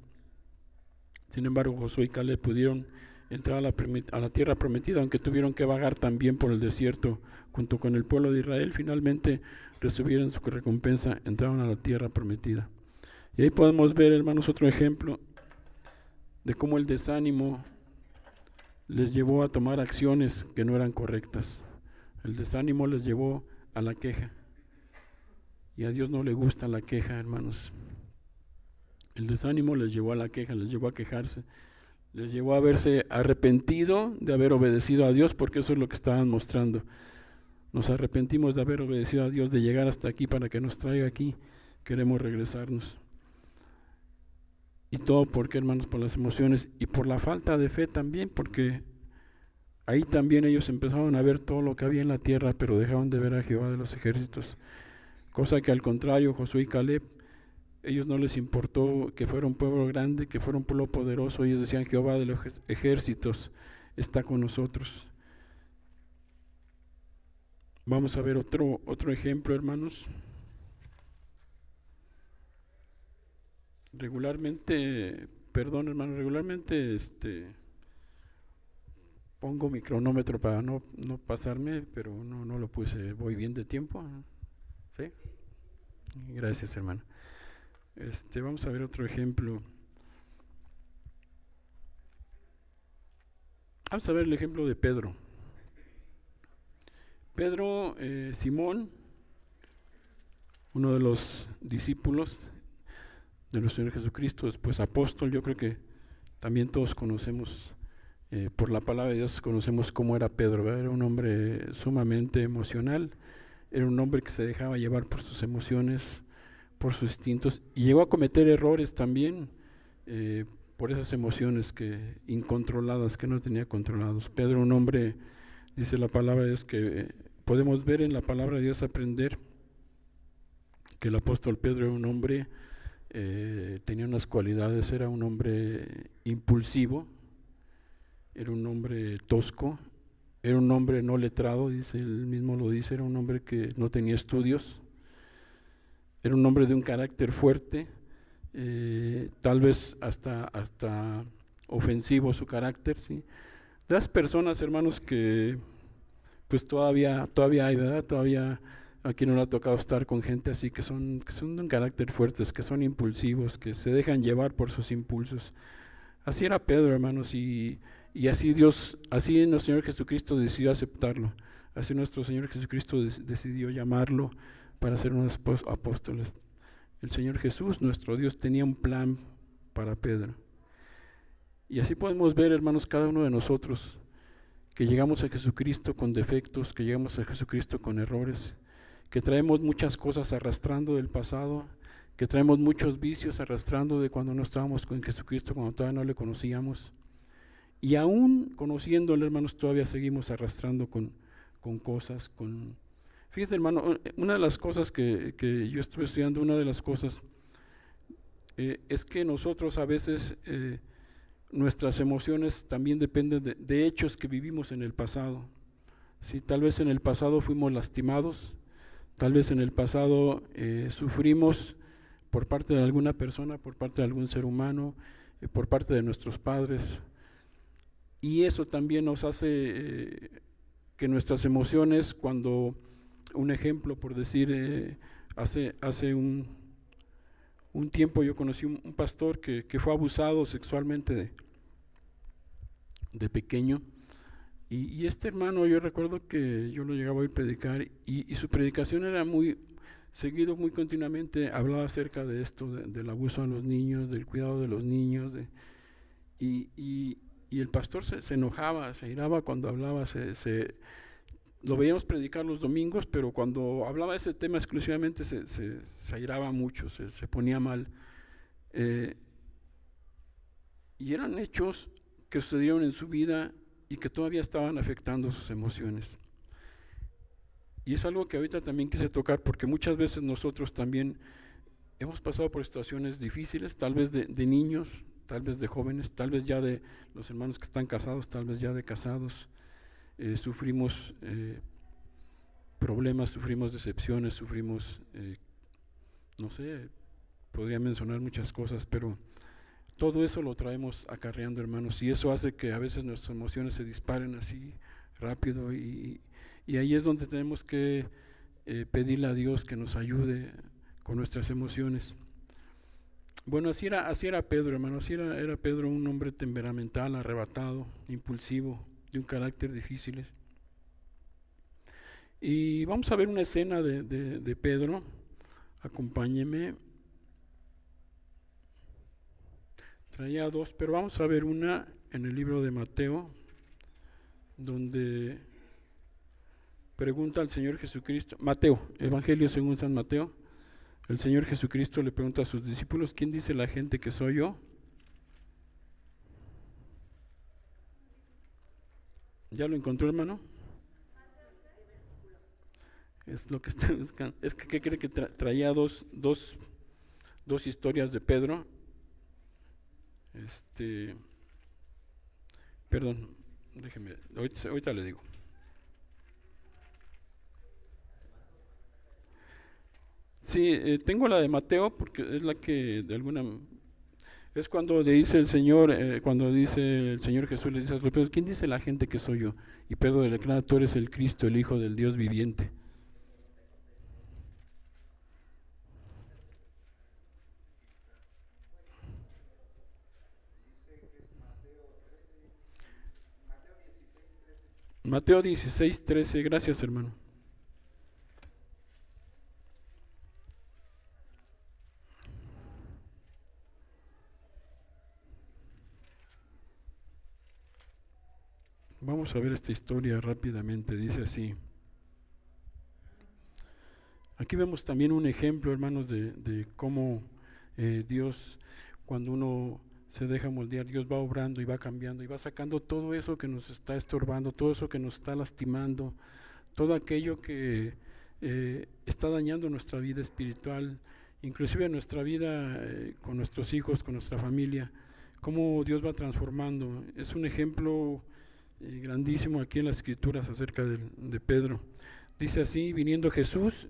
Sin embargo, Josué y Caleb pudieron entrar a la tierra prometida, aunque tuvieron que vagar también por el desierto junto con el pueblo de Israel. Finalmente recibieron su recompensa, entraron a la tierra prometida. Y ahí podemos ver, hermanos, otro ejemplo de cómo el desánimo les llevó a tomar acciones que no eran correctas. El desánimo les llevó a la queja. Y a Dios no le gusta la queja, hermanos. El desánimo les llevó a la queja, les llevó a quejarse, les llevó a haberse arrepentido de haber obedecido a Dios, porque eso es lo que estaban mostrando. Nos arrepentimos de haber obedecido a Dios, de llegar hasta aquí para que nos traiga aquí. Queremos regresarnos. Y todo porque, hermanos, por las emociones y por la falta de fe también, porque ahí también ellos empezaron a ver todo lo que había en la tierra, pero dejaron de ver a Jehová de los ejércitos. Cosa que al contrario, Josué y Caleb, ellos no les importó que fuera un pueblo grande, que fuera un pueblo poderoso. Ellos decían: Jehová de los ejércitos está con nosotros. Vamos a ver otro ejemplo, hermanos. Regularmente pongo mi cronómetro para no pasarme, pero no lo puse. Voy bien de tiempo. ¿Sí? Gracias, hermano. Vamos a ver otro ejemplo. Vamos a ver el ejemplo de Pedro. Pedro, Simón, uno de los discípulos de nuestro Señor Jesucristo, después apóstol. Yo creo que también todos conocemos, por la palabra de Dios, conocemos cómo era Pedro, ¿verdad? Era un hombre sumamente emocional, era un hombre que se dejaba llevar por sus emociones, por sus instintos, y llegó a cometer errores también por esas emociones incontroladas, que no tenía controlados. Pedro, un hombre, dice la palabra de Dios, que podemos ver en la palabra de Dios, aprender que el apóstol Pedro era un hombre, tenía unas cualidades. Era un hombre impulsivo, era un hombre tosco, era un hombre no letrado, dice, él mismo lo dice, era un hombre que no tenía estudios, era un hombre de un carácter fuerte, tal vez hasta ofensivo su carácter, ¿sí? De las personas, hermanos, que pues todavía hay, ¿verdad? Todavía aquí no le ha tocado estar con gente así, que son de un carácter fuertes, que son impulsivos, que se dejan llevar por sus impulsos. Así era Pedro, hermanos, y así nuestro Señor Jesucristo decidió aceptarlo. Así nuestro Señor Jesucristo decidió llamarlo para ser unos apóstoles. El Señor Jesús, nuestro Dios, tenía un plan para Pedro. Y así podemos ver, hermanos, cada uno de nosotros, que llegamos a Jesucristo con defectos, que llegamos a Jesucristo con errores, que traemos muchas cosas arrastrando del pasado, que traemos muchos vicios arrastrando de cuando no estábamos con Jesucristo, cuando todavía no le conocíamos. Y aún conociéndole, hermanos, todavía seguimos arrastrando con cosas. Fíjense, hermano, una de las cosas que yo estuve estudiando, una de las cosas es que nosotros a veces, nuestras emociones también dependen de hechos que vivimos en el pasado. ¿Sí? Tal vez en el pasado fuimos lastimados, tal vez en el pasado sufrimos por parte de alguna persona, por parte de algún ser humano, por parte de nuestros padres. Y eso también nos hace que nuestras emociones, cuando, un ejemplo por decir, hace un tiempo yo conocí un pastor que fue abusado sexualmente de pequeño, y este hermano, yo recuerdo que yo lo llegaba a oír predicar, y su predicación era muy seguido, muy continuamente, hablaba acerca de esto, del abuso a los niños, del cuidado de los niños, y el pastor se enojaba, se iraba cuando hablaba, lo veíamos predicar los domingos, pero cuando hablaba de ese tema exclusivamente se airaba mucho, se ponía mal. Y eran hechos que sucedieron en su vida y que todavía estaban afectando sus emociones. Y es algo que ahorita también quise tocar, porque muchas veces nosotros también hemos pasado por situaciones difíciles, tal vez de niños, tal vez de jóvenes, tal vez ya de los hermanos que están casados, tal vez ya de casados. Sufrimos problemas, sufrimos decepciones, sufrimos no sé, podría mencionar muchas cosas, pero todo eso lo traemos acarreando, hermanos, y eso hace que a veces nuestras emociones se disparen así rápido, y ahí es donde tenemos que pedirle a Dios que nos ayude con nuestras emociones. Bueno, así era Pedro, hermano, era Pedro, un hombre temperamental, arrebatado, impulsivo, de un carácter difícil. Y vamos a ver una escena de Pedro, acompáñeme. Traía dos, pero vamos a ver una en el libro de Mateo, donde pregunta al Señor Jesucristo, Mateo, Evangelio según San Mateo, el Señor Jesucristo le pregunta a sus discípulos, ¿quién dice la gente que soy yo? ¿Ya lo encontró, hermano? Es lo que está buscando. Es que, ¿qué cree que traía dos historias de Pedro? Perdón, déjeme, ahorita le digo. Sí, tengo la de Mateo porque es la que de alguna es cuando dice el Señor, cuando dice el Señor Jesús le dice a los Pedro, ¿quién dice la gente que soy yo? Y Pedro le declara, tú eres el Cristo, el Hijo del Dios viviente. Mateo 16:13, gracias, hermano. Vamos a ver esta historia rápidamente, dice así. Aquí vemos también un ejemplo, hermanos, de cómo Dios, cuando uno se deja moldear, Dios va obrando y va cambiando y va sacando todo eso que nos está estorbando, todo eso que nos está lastimando, todo aquello que está dañando nuestra vida espiritual, inclusive nuestra vida con nuestros hijos, con nuestra familia, cómo Dios va transformando. Es un ejemplo grandísimo aquí en las Escrituras acerca de Pedro. Dice así, viniendo Jesús,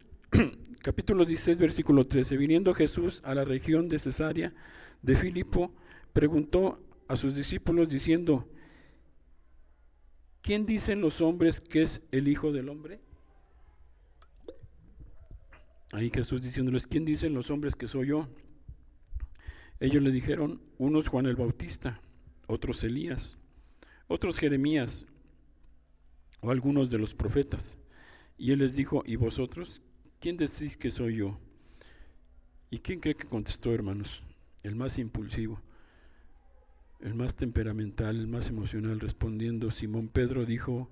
capítulo 16, versículo 13, viniendo Jesús a la región de Cesarea de Filipo, preguntó a sus discípulos diciendo, ¿quién dicen los hombres que es el Hijo del Hombre? Ahí Jesús diciéndoles, ¿quién dicen los hombres que soy yo? Ellos le dijeron, unos Juan el Bautista, otros Elías, otros Jeremías o algunos de los profetas. Y él les dijo, ¿y vosotros? ¿Quién decís que soy yo? ¿Y quién cree que contestó, hermanos? El más impulsivo, el más temperamental, el más emocional, respondiendo Simón Pedro dijo,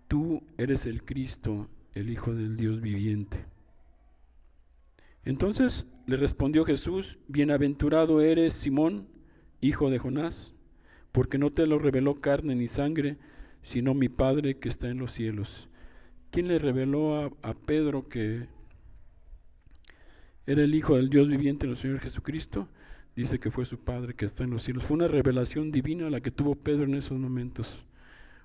tú eres el Cristo, el Hijo del Dios viviente. Entonces le respondió Jesús, bienaventurado eres Simón, hijo de Jonás, porque no te lo reveló carne ni sangre, sino mi Padre que está en los cielos. ¿Quién le reveló a Pedro que era el Hijo del Dios viviente, el Señor Jesucristo? Dice que fue su Padre que está en los cielos. Fue una revelación divina la que tuvo Pedro en esos momentos.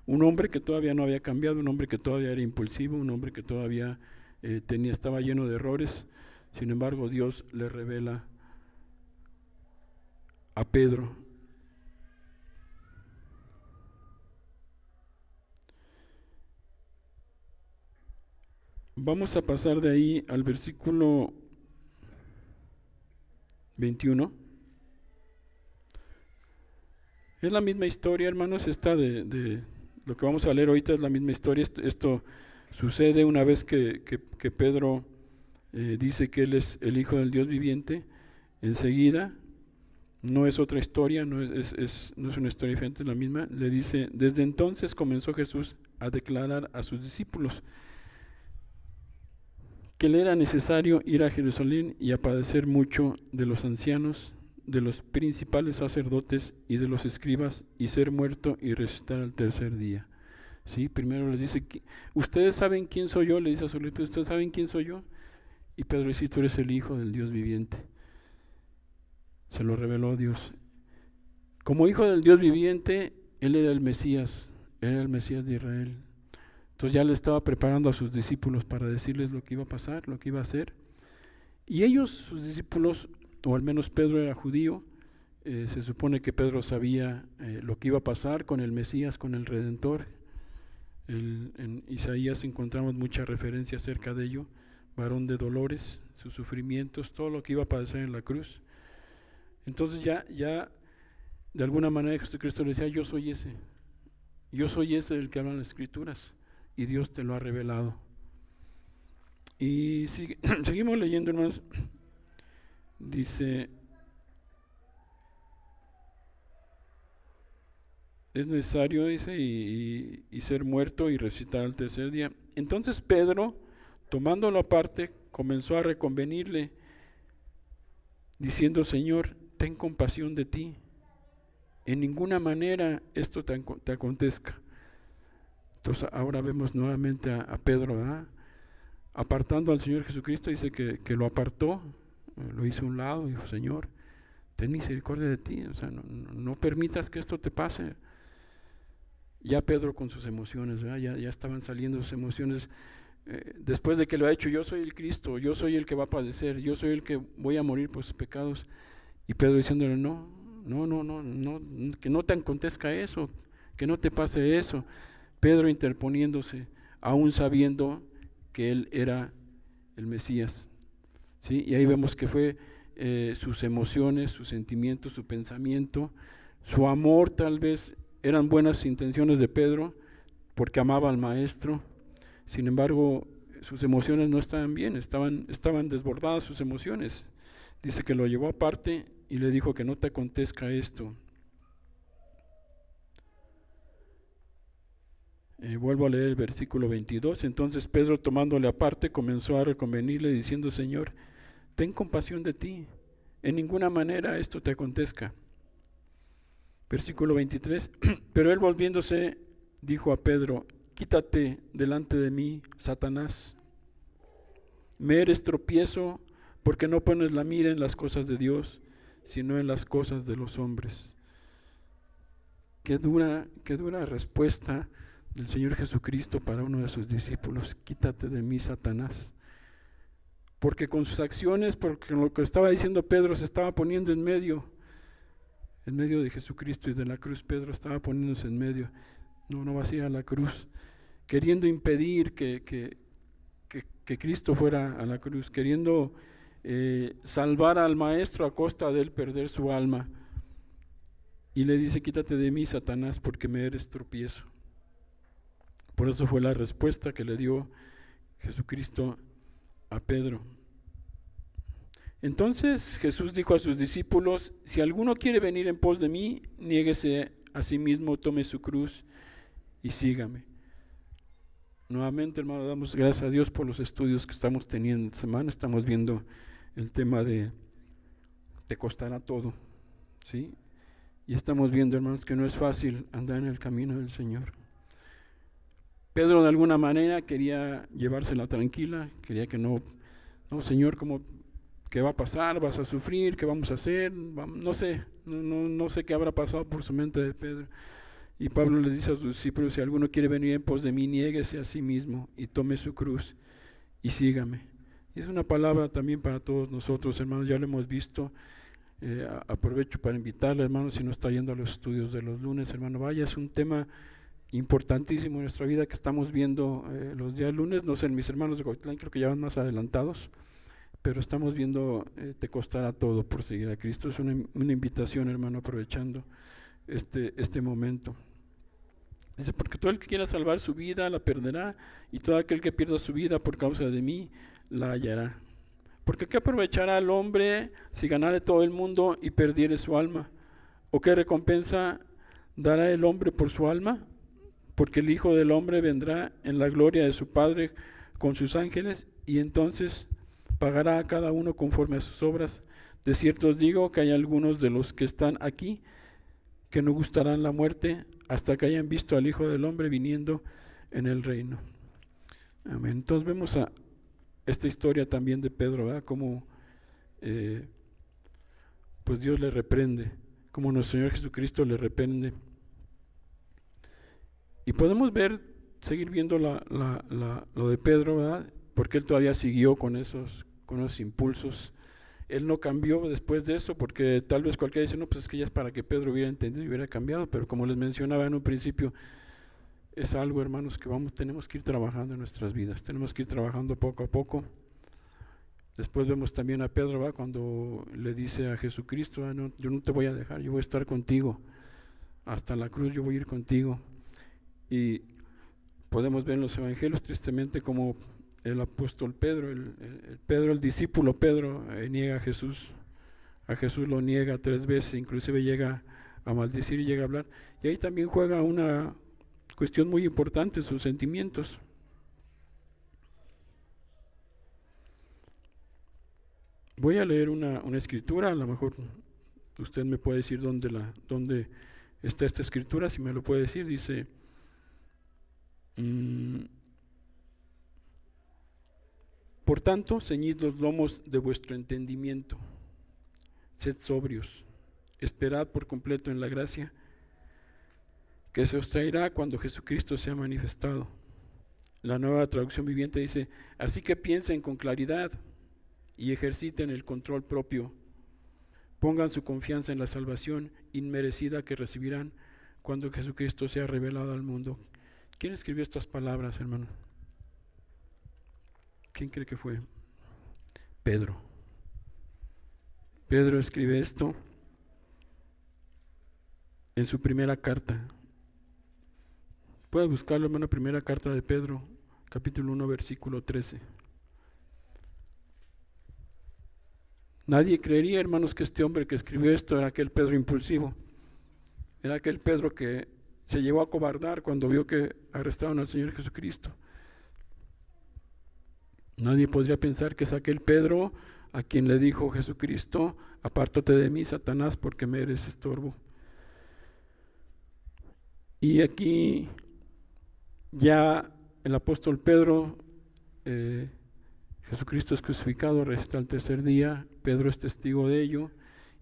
Un hombre que todavía no había cambiado, un hombre que todavía era impulsivo, un hombre que todavía estaba lleno de errores. Sin embargo, Dios le revela a Pedro. Vamos a pasar de ahí al versículo 21. Es la misma historia, hermanos, esta de lo que vamos a leer ahorita es la misma historia. Esto sucede una vez que Pedro dice que él es el Hijo del Dios viviente. Enseguida, no es otra historia, no es una historia diferente, es la misma. Le dice, desde entonces comenzó Jesús a declarar a sus discípulos que le era necesario ir a Jerusalén y a padecer mucho de los ancianos, de los principales sacerdotes y de los escribas, y ser muerto y resucitar al tercer día. ¿Sí? Primero les dice, ¿ustedes saben quién soy yo? Le dice a sus discípulos, ¿ustedes saben quién soy yo? Y Pedro dice, tú eres el Hijo del Dios viviente. Se lo reveló Dios. Como Hijo del Dios viviente, Él era el Mesías de Israel. Entonces ya le estaba preparando a sus discípulos para decirles lo que iba a pasar, lo que iba a hacer. Y ellos, sus discípulos, o al menos Pedro era judío, se supone que Pedro sabía lo que iba a pasar con el Mesías, con el Redentor. En Isaías encontramos mucha referencia acerca de ello, varón de dolores, sus sufrimientos, todo lo que iba a padecer en la cruz. Entonces ya de alguna manera Jesucristo le decía, yo soy ese del que hablan las Escrituras, y Dios te lo ha revelado. Y seguimos leyendo, hermanos. Dice, es necesario, dice, y ser muerto y resucitar al tercer día. Entonces Pedro, tomándolo aparte, comenzó a reconvenirle, diciendo, Señor, ten compasión de ti, en ninguna manera esto te acontezca. Entonces ahora vemos nuevamente a Pedro, ¿verdad?, apartando al Señor Jesucristo. Dice que lo apartó, lo hizo a un lado, dijo, Señor, ten misericordia de ti, o sea, no permitas que esto te pase. Ya Pedro con sus emociones, ¿verdad? Ya estaban saliendo sus emociones, después de que lo ha hecho, yo soy el Cristo, yo soy el que va a padecer, yo soy el que voy a morir por sus pecados. Y Pedro diciéndole, no, que no te acontezca eso, que no te pase eso. Pedro interponiéndose, aún sabiendo que él era el Mesías, ¿sí? Y ahí vemos que fue sus emociones, sus sentimientos, su pensamiento, su amor. Tal vez eran buenas intenciones de Pedro porque amaba al Maestro. Sin embargo, sus emociones no estaban bien, estaban desbordadas sus emociones. Dice que lo llevó aparte y le dijo que no te acontezca esto. Vuelvo a leer el versículo 22. Entonces Pedro, tomándole aparte, comenzó a reconvenirle diciendo, Señor, ten compasión de ti, en ninguna manera esto te acontezca. Versículo 23. Pero él, volviéndose, dijo a Pedro, quítate delante de mí, Satanás. Me eres tropiezo porque no pones la mira en las cosas de Dios, sino en las cosas de los hombres. Qué dura respuesta del Señor Jesucristo para uno de sus discípulos. Quítate de mí, Satanás. Porque con sus acciones, porque lo que estaba diciendo Pedro, se estaba poniendo en medio de Jesucristo y de la cruz. Pedro estaba poniéndose en medio. No vas a ir a la cruz, queriendo impedir que Cristo fuera a la cruz, queriendo salvar al Maestro a costa de él perder su alma. Y le dice, quítate de mí, Satanás, porque me eres tropiezo. Por eso fue la respuesta que le dio Jesucristo a Pedro. Entonces Jesús dijo a sus discípulos, si alguno quiere venir en pos de mí, niéguese a sí mismo, tome su cruz y sígame. Nuevamente, hermano, damos gracias a Dios por los estudios que estamos teniendo esta semana. Estamos viendo el tema de te costará todo, ¿sí? Y estamos viendo, hermanos, que no es fácil andar en el camino del Señor. Pedro de alguna manera quería llevársela tranquila, quería que no, Señor, ¿qué va a pasar? ¿Vas a sufrir? ¿Qué vamos a hacer? No sé qué habrá pasado por su mente de Pedro. Y Pablo les dice a sus discípulos, si alguno quiere venir en pos de mí, niéguese a sí mismo y tome su cruz y sígame. Y es una palabra también para todos nosotros, hermanos, ya lo hemos visto. Aprovecho para invitarle, hermano, si no está yendo a los estudios de los lunes, hermano, vaya, es un tema importantísimo en nuestra vida que estamos viendo los días lunes. No sé, mis hermanos de Coatlán creo que ya van más adelantados, pero estamos viendo te costará todo por seguir a Cristo. Es una invitación, hermano, aprovechando este momento. Dice, porque todo el que quiera salvar su vida la perderá, y todo aquel que pierda su vida por causa de mí la hallará. Porque ¿qué aprovechará el hombre si ganare todo el mundo y perdiere su alma? ¿O qué recompensa dará el hombre por su alma? Porque el Hijo del Hombre vendrá en la gloria de su Padre con sus ángeles, y entonces pagará a cada uno conforme a sus obras. De cierto os digo que hay algunos de los que están aquí que no gustarán la muerte hasta que hayan visto al Hijo del Hombre viniendo en el reino. Amén. Entonces vemos a esta historia también de Pedro, ¿verdad? Como pues Dios le reprende, como nuestro Señor Jesucristo le reprende. Y podemos seguir viendo lo de Pedro, ¿verdad? Porque él todavía siguió con con unos impulsos. Él no cambió después de eso, porque tal vez cualquiera dice, no, pues es que ya es para que Pedro hubiera entendido y hubiera cambiado, pero como les mencionaba en un principio, es algo, hermanos, que tenemos que ir trabajando en nuestras vidas, tenemos que ir trabajando poco a poco. Después vemos también a Pedro, ¿va?, cuando le dice a Jesucristo, no, yo no te voy a dejar, yo voy a estar contigo, hasta la cruz yo voy a ir contigo. Y podemos ver en los evangelios tristemente como el apóstol Pedro, el discípulo Pedro, niega a Jesús lo niega 3 veces, inclusive llega a maldecir y llega a hablar, y ahí también juega una cuestión muy importante, sus sentimientos. Voy a leer una escritura, a lo mejor usted me puede decir dónde está esta escritura, si me lo puede decir. Dice, por tanto, ceñid los lomos de vuestro entendimiento, sed sobrios, esperad por completo en la gracia que se os traerá cuando Jesucristo sea manifestado. La Nueva Traducción Viviente dice, así que piensen con claridad y ejerciten el control propio. Pongan su confianza en la salvación inmerecida que recibirán cuando Jesucristo sea revelado al mundo. ¿Quién escribió estas palabras, hermano? ¿Quién cree que fue? Pedro. Pedro escribe esto en su primera carta. Puede buscarlo, hermano, primera carta de Pedro, capítulo 1, versículo 13. Nadie creería, hermanos, que este hombre que escribió esto era aquel Pedro impulsivo, era aquel Pedro que se llevó a cobardar cuando vio que arrestaron al Señor Jesucristo. Nadie podría pensar que es aquel Pedro a quien le dijo Jesucristo, apártate de mí, Satanás, porque me eres estorbo. Y aquí ya el apóstol Pedro, Jesucristo es crucificado, resucita al tercer día, Pedro es testigo de ello,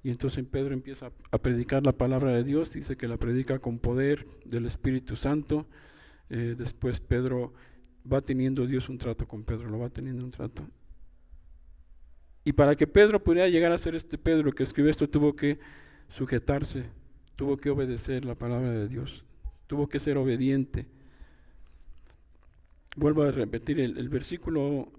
y entonces Pedro empieza a predicar la palabra de Dios, dice que la predica con poder del Espíritu Santo. Después Pedro va teniendo Dios un trato con Pedro, lo va teniendo un trato. Y para que Pedro pudiera llegar a ser este Pedro que escribe esto, tuvo que sujetarse, tuvo que obedecer la palabra de Dios, tuvo que ser obediente. Vuelvo a repetir el versículo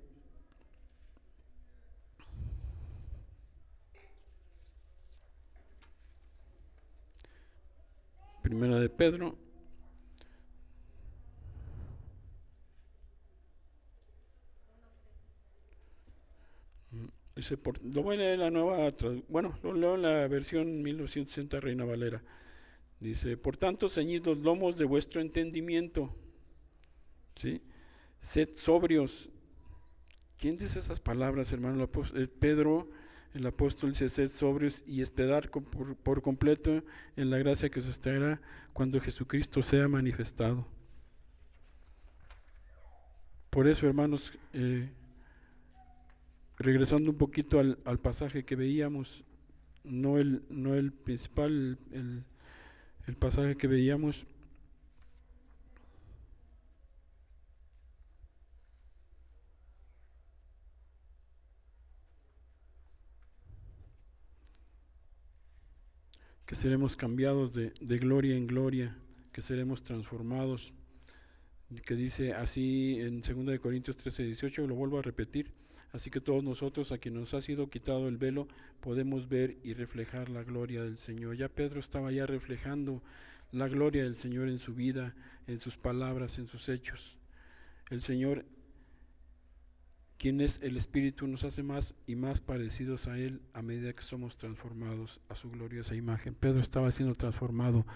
primera de Pedro. Dice, lo voy a leer la nueva, lo leo en la versión 1960 Reina Valera. Dice, por tanto, ceñid los lomos de vuestro entendimiento, ¿sí? Sed sobrios. ¿Quién dice esas palabras, hermano? Pedro, el apóstol, dice, sed sobrios y esperar por completo en la gracia que se os traerá cuando Jesucristo sea manifestado. Por eso, hermanos, regresando un poquito al pasaje que veíamos, no el principal, el pasaje que veíamos, que seremos cambiados de gloria en gloria, que seremos transformados, que dice así en 2 Corintios 13:18, lo vuelvo a repetir, así que todos nosotros a quien nos ha sido quitado el velo podemos ver y reflejar la gloria del Señor. Ya Pedro estaba ya reflejando la gloria del Señor en su vida, en sus palabras, en sus hechos. El Señor, quien es el Espíritu, nos hace más y más parecidos a Él a medida que somos transformados a su gloriosa imagen. Pedro estaba siendo transformado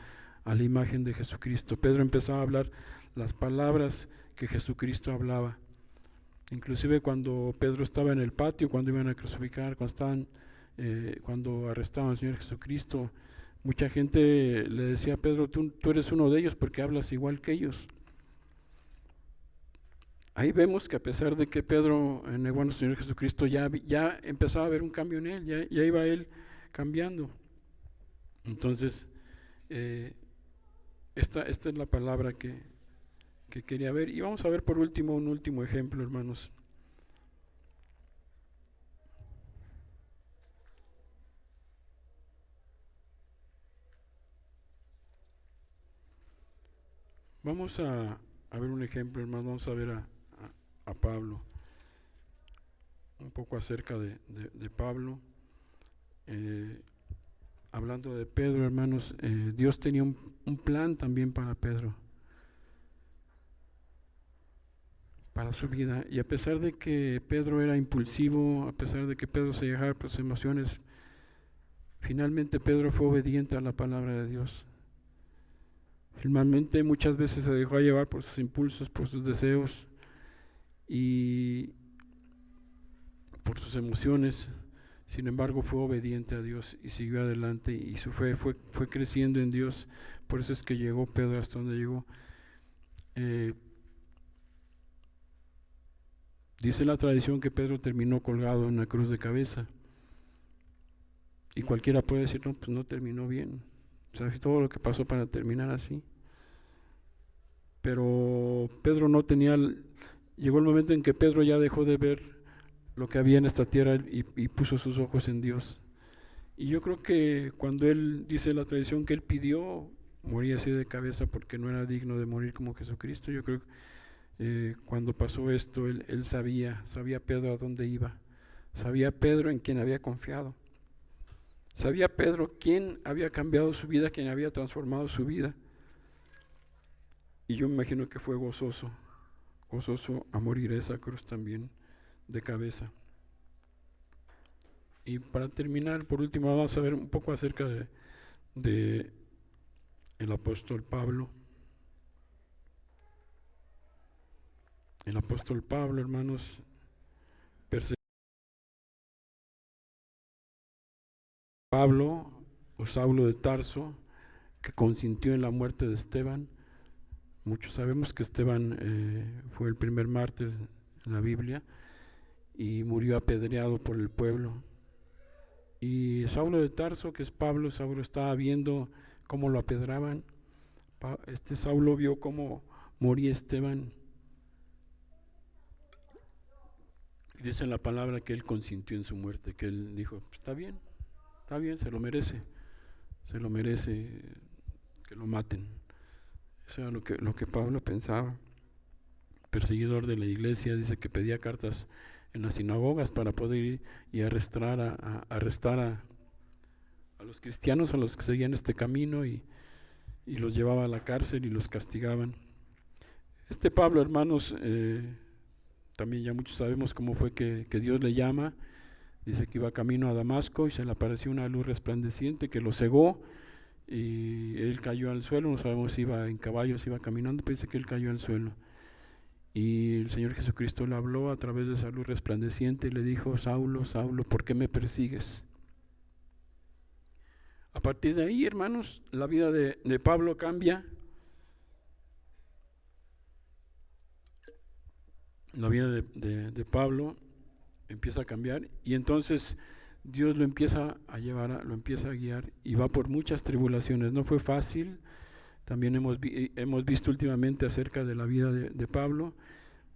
a la imagen de Jesucristo. Pedro empezó a hablar las palabras que Jesucristo hablaba. Inclusive cuando Pedro estaba en el patio, cuando iban a crucificar, cuando arrestaban al Señor Jesucristo, mucha gente le decía a Pedro, tú eres uno de ellos porque hablas igual que ellos. Ahí vemos que a pesar de que Pedro negó a nuestro Señor Jesucristo, ya empezaba a haber un cambio en él, ya iba él cambiando. Entonces, esta es la palabra que quería ver. Y vamos a ver por último un último ejemplo, hermanos. Vamos a ver un ejemplo, hermanos. Vamos a ver a Pablo, un poco acerca de Pablo. Hablando de Pedro, hermanos, Dios tenía un plan también para Pedro, para su vida. Y a pesar de que Pedro era impulsivo, a pesar de que Pedro se dejaba por sus emociones, finalmente Pedro fue obediente a la palabra de Dios. Finalmente muchas veces se dejó llevar por sus impulsos, por sus deseos y por sus emociones. Sin embargo, fue obediente a Dios y siguió adelante, y su fe fue creciendo en Dios. Por eso es que llegó Pedro hasta donde llegó. Dice la tradición que Pedro terminó colgado en una cruz de cabeza. Y cualquiera puede decir, no, pues no terminó bien. ¿Sabes todo lo que pasó para terminar así? Pero Pedro no tenía... Llegó el momento en que Pedro ya dejó de ver lo que había en esta tierra y puso sus ojos en Dios. Y yo creo que cuando él, dice la tradición, que él pidió morir así de cabeza porque no era digno de morir como Jesucristo, yo creo que cuando pasó esto, él sabía Pedro a dónde iba. Sabía Pedro en quien había confiado. Sabía Pedro quién había cambiado su vida, quién había transformado su vida. Y yo me imagino que fue gozoso a morir a esa cruz también de cabeza. Y para terminar, por último, vamos a ver un poco acerca de el apóstol Pablo. El apóstol Pablo, hermanos, Pablo o Saulo de Tarso, que consintió en la muerte de Esteban. Muchos sabemos que Esteban fue el primer mártir en la Biblia y murió apedreado por el pueblo. Y Saulo de Tarso, que es Pablo, Saulo estaba viendo cómo lo apedraban. Saulo vio cómo moría Esteban. Dice en la palabra que él consintió en su muerte, que él dijo, está bien, se lo merece que lo maten. Eso era lo que Pablo pensaba. Perseguidor de la iglesia, dice que pedía cartas en las sinagogas para poder ir y arrestar a los cristianos, a los que seguían este camino, y los llevaba a la cárcel y los castigaban. Este Pablo, hermanos, también ya muchos sabemos cómo fue que Dios le llama. Dice que iba camino a Damasco y se le apareció una luz resplandeciente que lo cegó y él cayó al suelo. No sabemos si iba en caballo, si iba caminando, pero dice que él cayó al suelo. Y el Señor Jesucristo le habló a través de esa luz resplandeciente y le dijo, Saulo, Saulo, ¿por qué me persigues? A partir de ahí, hermanos, la vida de Pablo cambia. La vida de Pablo empieza a cambiar y entonces Dios lo empieza a llevar, lo empieza a guiar y va por muchas tribulaciones. No fue fácil. También hemos visto últimamente acerca de la vida de Pablo,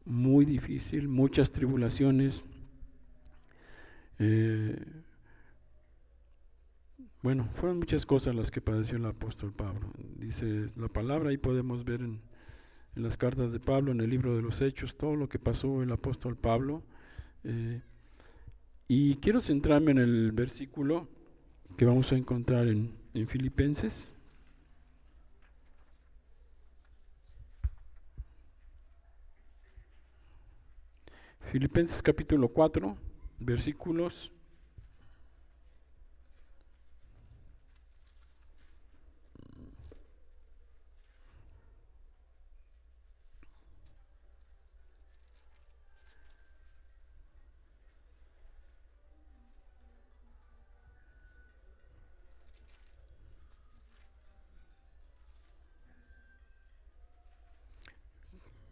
muy difícil, muchas tribulaciones. Bueno, fueron muchas cosas las que padeció el apóstol Pablo. Dice la palabra, ahí podemos ver en las cartas de Pablo, en el libro de los Hechos, todo lo que pasó el apóstol Pablo. Y quiero centrarme en el versículo que vamos a encontrar en Filipenses. Filipenses capítulo 4, versículos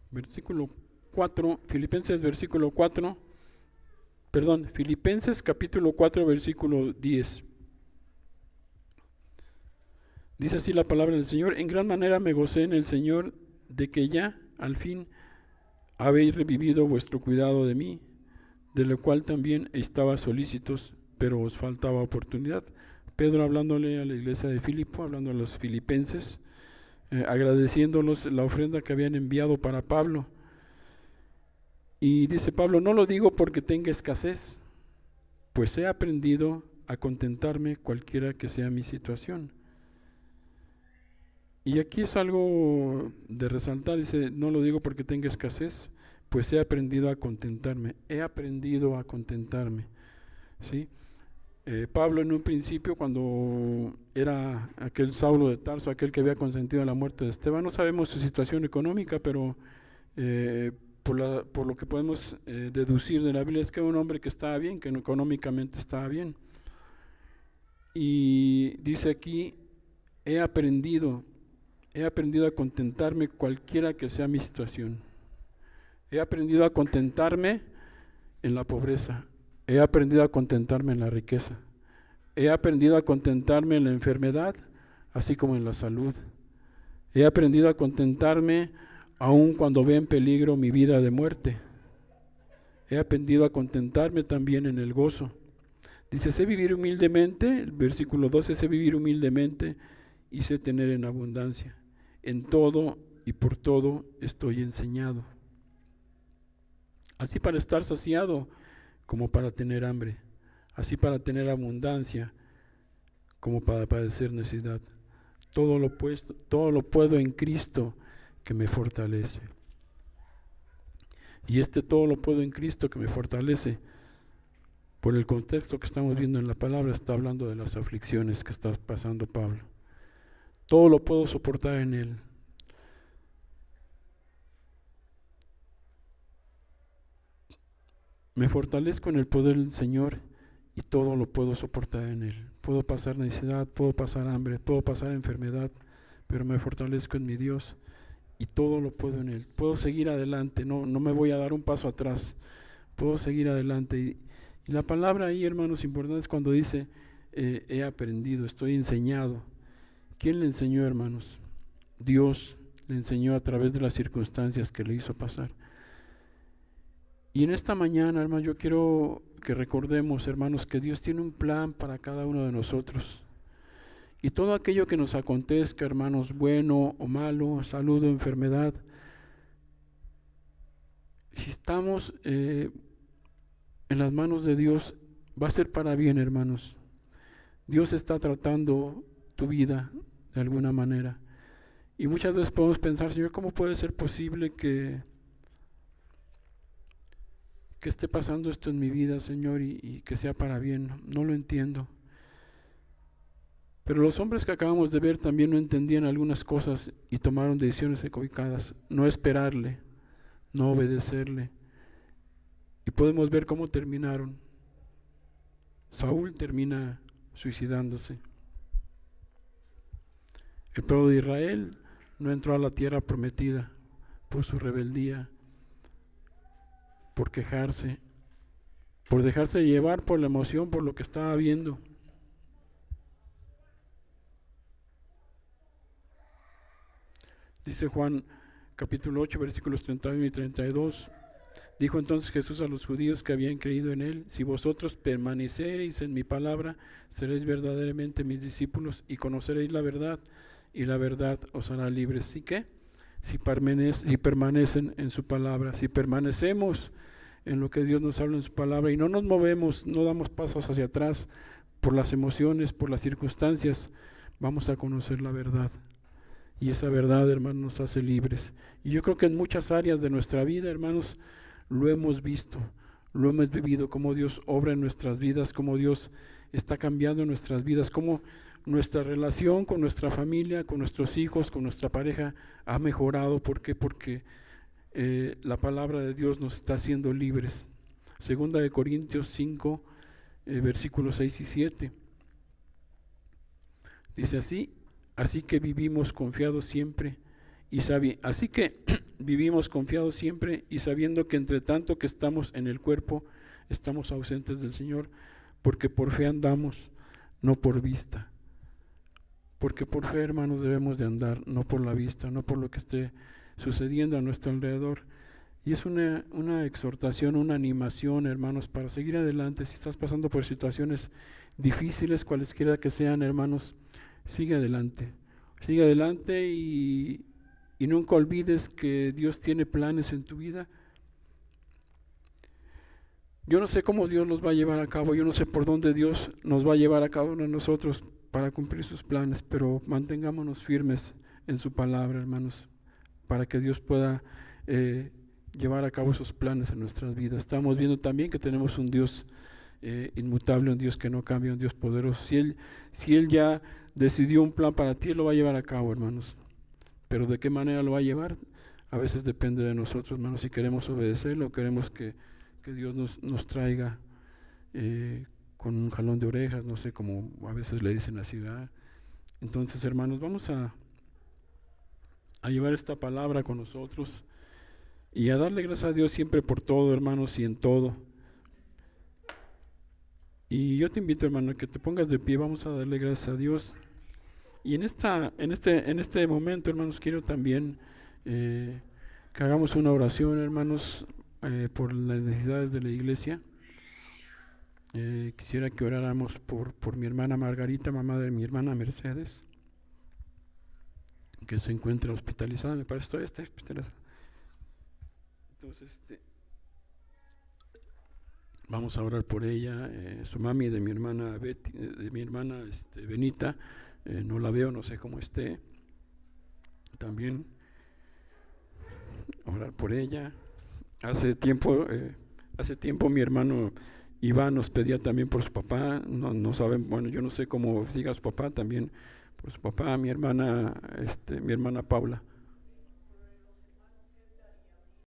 versículo 4, Filipenses capítulo 4, versículo 10. Dice así la palabra del Señor: en gran manera me gocé en el Señor de que ya, al fin, habéis revivido vuestro cuidado de mí, de lo cual también estaba solícitos, pero os faltaba oportunidad. Pedro hablándole a la iglesia de Filipo, hablando a los filipenses, agradeciéndolos la ofrenda que habían enviado para Pablo. Y dice Pablo, no lo digo porque tenga escasez, pues he aprendido a contentarme cualquiera que sea mi situación. Y aquí es algo de resaltar, dice, no lo digo porque tenga escasez, pues he aprendido a contentarme, ¿sí? Pablo en un principio, cuando era aquel Saulo de Tarso, aquel que había consentido la muerte de Esteban, no sabemos su situación económica, pero por lo que podemos deducir de la Biblia es que era un hombre que estaba bien, que económicamente estaba bien. Y dice aquí, he aprendido a contentarme cualquiera que sea mi situación. He aprendido a contentarme en la pobreza. He aprendido a contentarme en la riqueza. He aprendido a contentarme en la enfermedad, así como en la salud. He aprendido a contentarme aun cuando vea en peligro mi vida de muerte. He aprendido a contentarme también en el gozo. Dice, sé vivir humildemente, el versículo 12, sé vivir humildemente y sé tener en abundancia. En todo y por todo estoy enseñado. Así para estar saciado como para tener hambre. Así para tener abundancia como para padecer necesidad. Todo lo puedo en Cristo que me fortalece. Y todo lo puedo en Cristo que me fortalece. Por el contexto que estamos viendo en la palabra, está hablando de las aflicciones que está pasando Pablo. Todo lo puedo soportar en Él. Me fortalezco en el poder del Señor y todo lo puedo soportar en Él. Puedo pasar necesidad, puedo pasar hambre, puedo pasar enfermedad, pero me fortalezco en mi Dios y todo lo puedo en Él. Puedo seguir adelante, no me voy a dar un paso atrás, puedo seguir adelante. Y la palabra ahí, hermanos, importante es cuando dice, he aprendido, estoy enseñado. ¿Quién le enseñó, hermanos? Dios le enseñó a través de las circunstancias que le hizo pasar. Y en esta mañana, hermanos, yo quiero que recordemos, hermanos, que Dios tiene un plan para cada uno de nosotros. Y todo aquello que nos acontezca, hermanos, bueno o malo, salud o enfermedad, si estamos en las manos de Dios, va a ser para bien, hermanos. Dios está tratando tu vida de alguna manera. Y muchas veces podemos pensar, Señor, ¿cómo puede ser posible que esté pasando esto en mi vida, Señor, y que sea para bien? No lo entiendo. Pero los hombres que acabamos de ver también no entendían algunas cosas y tomaron decisiones equivocadas. No esperarle, no obedecerle. Y podemos ver cómo terminaron. Saúl termina suicidándose. El pueblo de Israel no entró a la tierra prometida por su rebeldía, por quejarse, por dejarse llevar por la emoción, por lo que estaba viendo. Dice Juan capítulo 8, versículos 31 y 32. Dijo entonces Jesús a los judíos que habían creído en Él, si vosotros permanecereis en mi palabra, seréis verdaderamente mis discípulos y conoceréis la verdad, y la verdad os hará libres. ¿Sí qué? Si permanecen en su palabra, si permanecemos en lo que Dios nos habla en su palabra y no nos movemos, no damos pasos hacia atrás por las emociones, por las circunstancias, vamos a conocer la verdad. Y esa verdad, hermanos, nos hace libres. Y yo creo que en muchas áreas de nuestra vida, hermanos, lo hemos visto, lo hemos vivido, cómo Dios obra en nuestras vidas, cómo Dios está cambiando nuestras vidas, cómo nuestra relación con nuestra familia, con nuestros hijos, con nuestra pareja ha mejorado. ¿Por qué? Porque la palabra de Dios nos está haciendo libres. Segunda de Corintios 5, versículos 6 y 7. Dice así que vivimos confiados siempre y sabiendo que entre tanto que estamos en el cuerpo, estamos ausentes del Señor, porque por fe andamos, no por vista. Porque por fe, hermanos, debemos de andar, no por la vista, no por lo que esté sucediendo a nuestro alrededor. Y es una exhortación, una animación, hermanos, para seguir adelante. Si estás pasando por situaciones difíciles, cualesquiera que sean, hermanos, sigue adelante. Sigue adelante y nunca olvides que Dios tiene planes en tu vida. Yo no sé cómo Dios los va a llevar a cabo, yo no sé por dónde Dios nos va a llevar a cabo a nosotros para cumplir sus planes, pero mantengámonos firmes en su palabra, hermanos, para que Dios pueda llevar a cabo esos planes en nuestras vidas. Estamos viendo también que tenemos un Dios inmutable, un Dios que no cambia, un Dios poderoso. Si Él ya decidió un plan para ti, Él lo va a llevar a cabo, hermanos. Pero ¿de qué manera lo va a llevar? A veces depende de nosotros, hermanos, si queremos obedecerlo, queremos que Dios nos traiga con un jalón de orejas, no sé, como a veces le dicen así, ¿verdad? Entonces, hermanos, vamos a llevar esta palabra con nosotros y a darle gracias a Dios siempre por todo, hermanos, y en todo. Y yo te invito, hermano, a que te pongas de pie, vamos a darle gracias a Dios. Y en este momento, hermanos, quiero también que hagamos una oración, hermanos, por las necesidades de la iglesia. Quisiera que oráramos por mi hermana Margarita, mamá de mi hermana Mercedes, que se encuentra hospitalizada, me parece todavía está hospitalizada. Entonces, vamos a orar por ella, su mami de mi hermana Betty, de mi hermana Benita, no la veo, no sé cómo esté. También orar por ella. Hace tiempo mi hermano Iván nos pedía también por su papá, no saben, bueno, yo no sé cómo siga su papá, también por su papá, mi hermana Paula.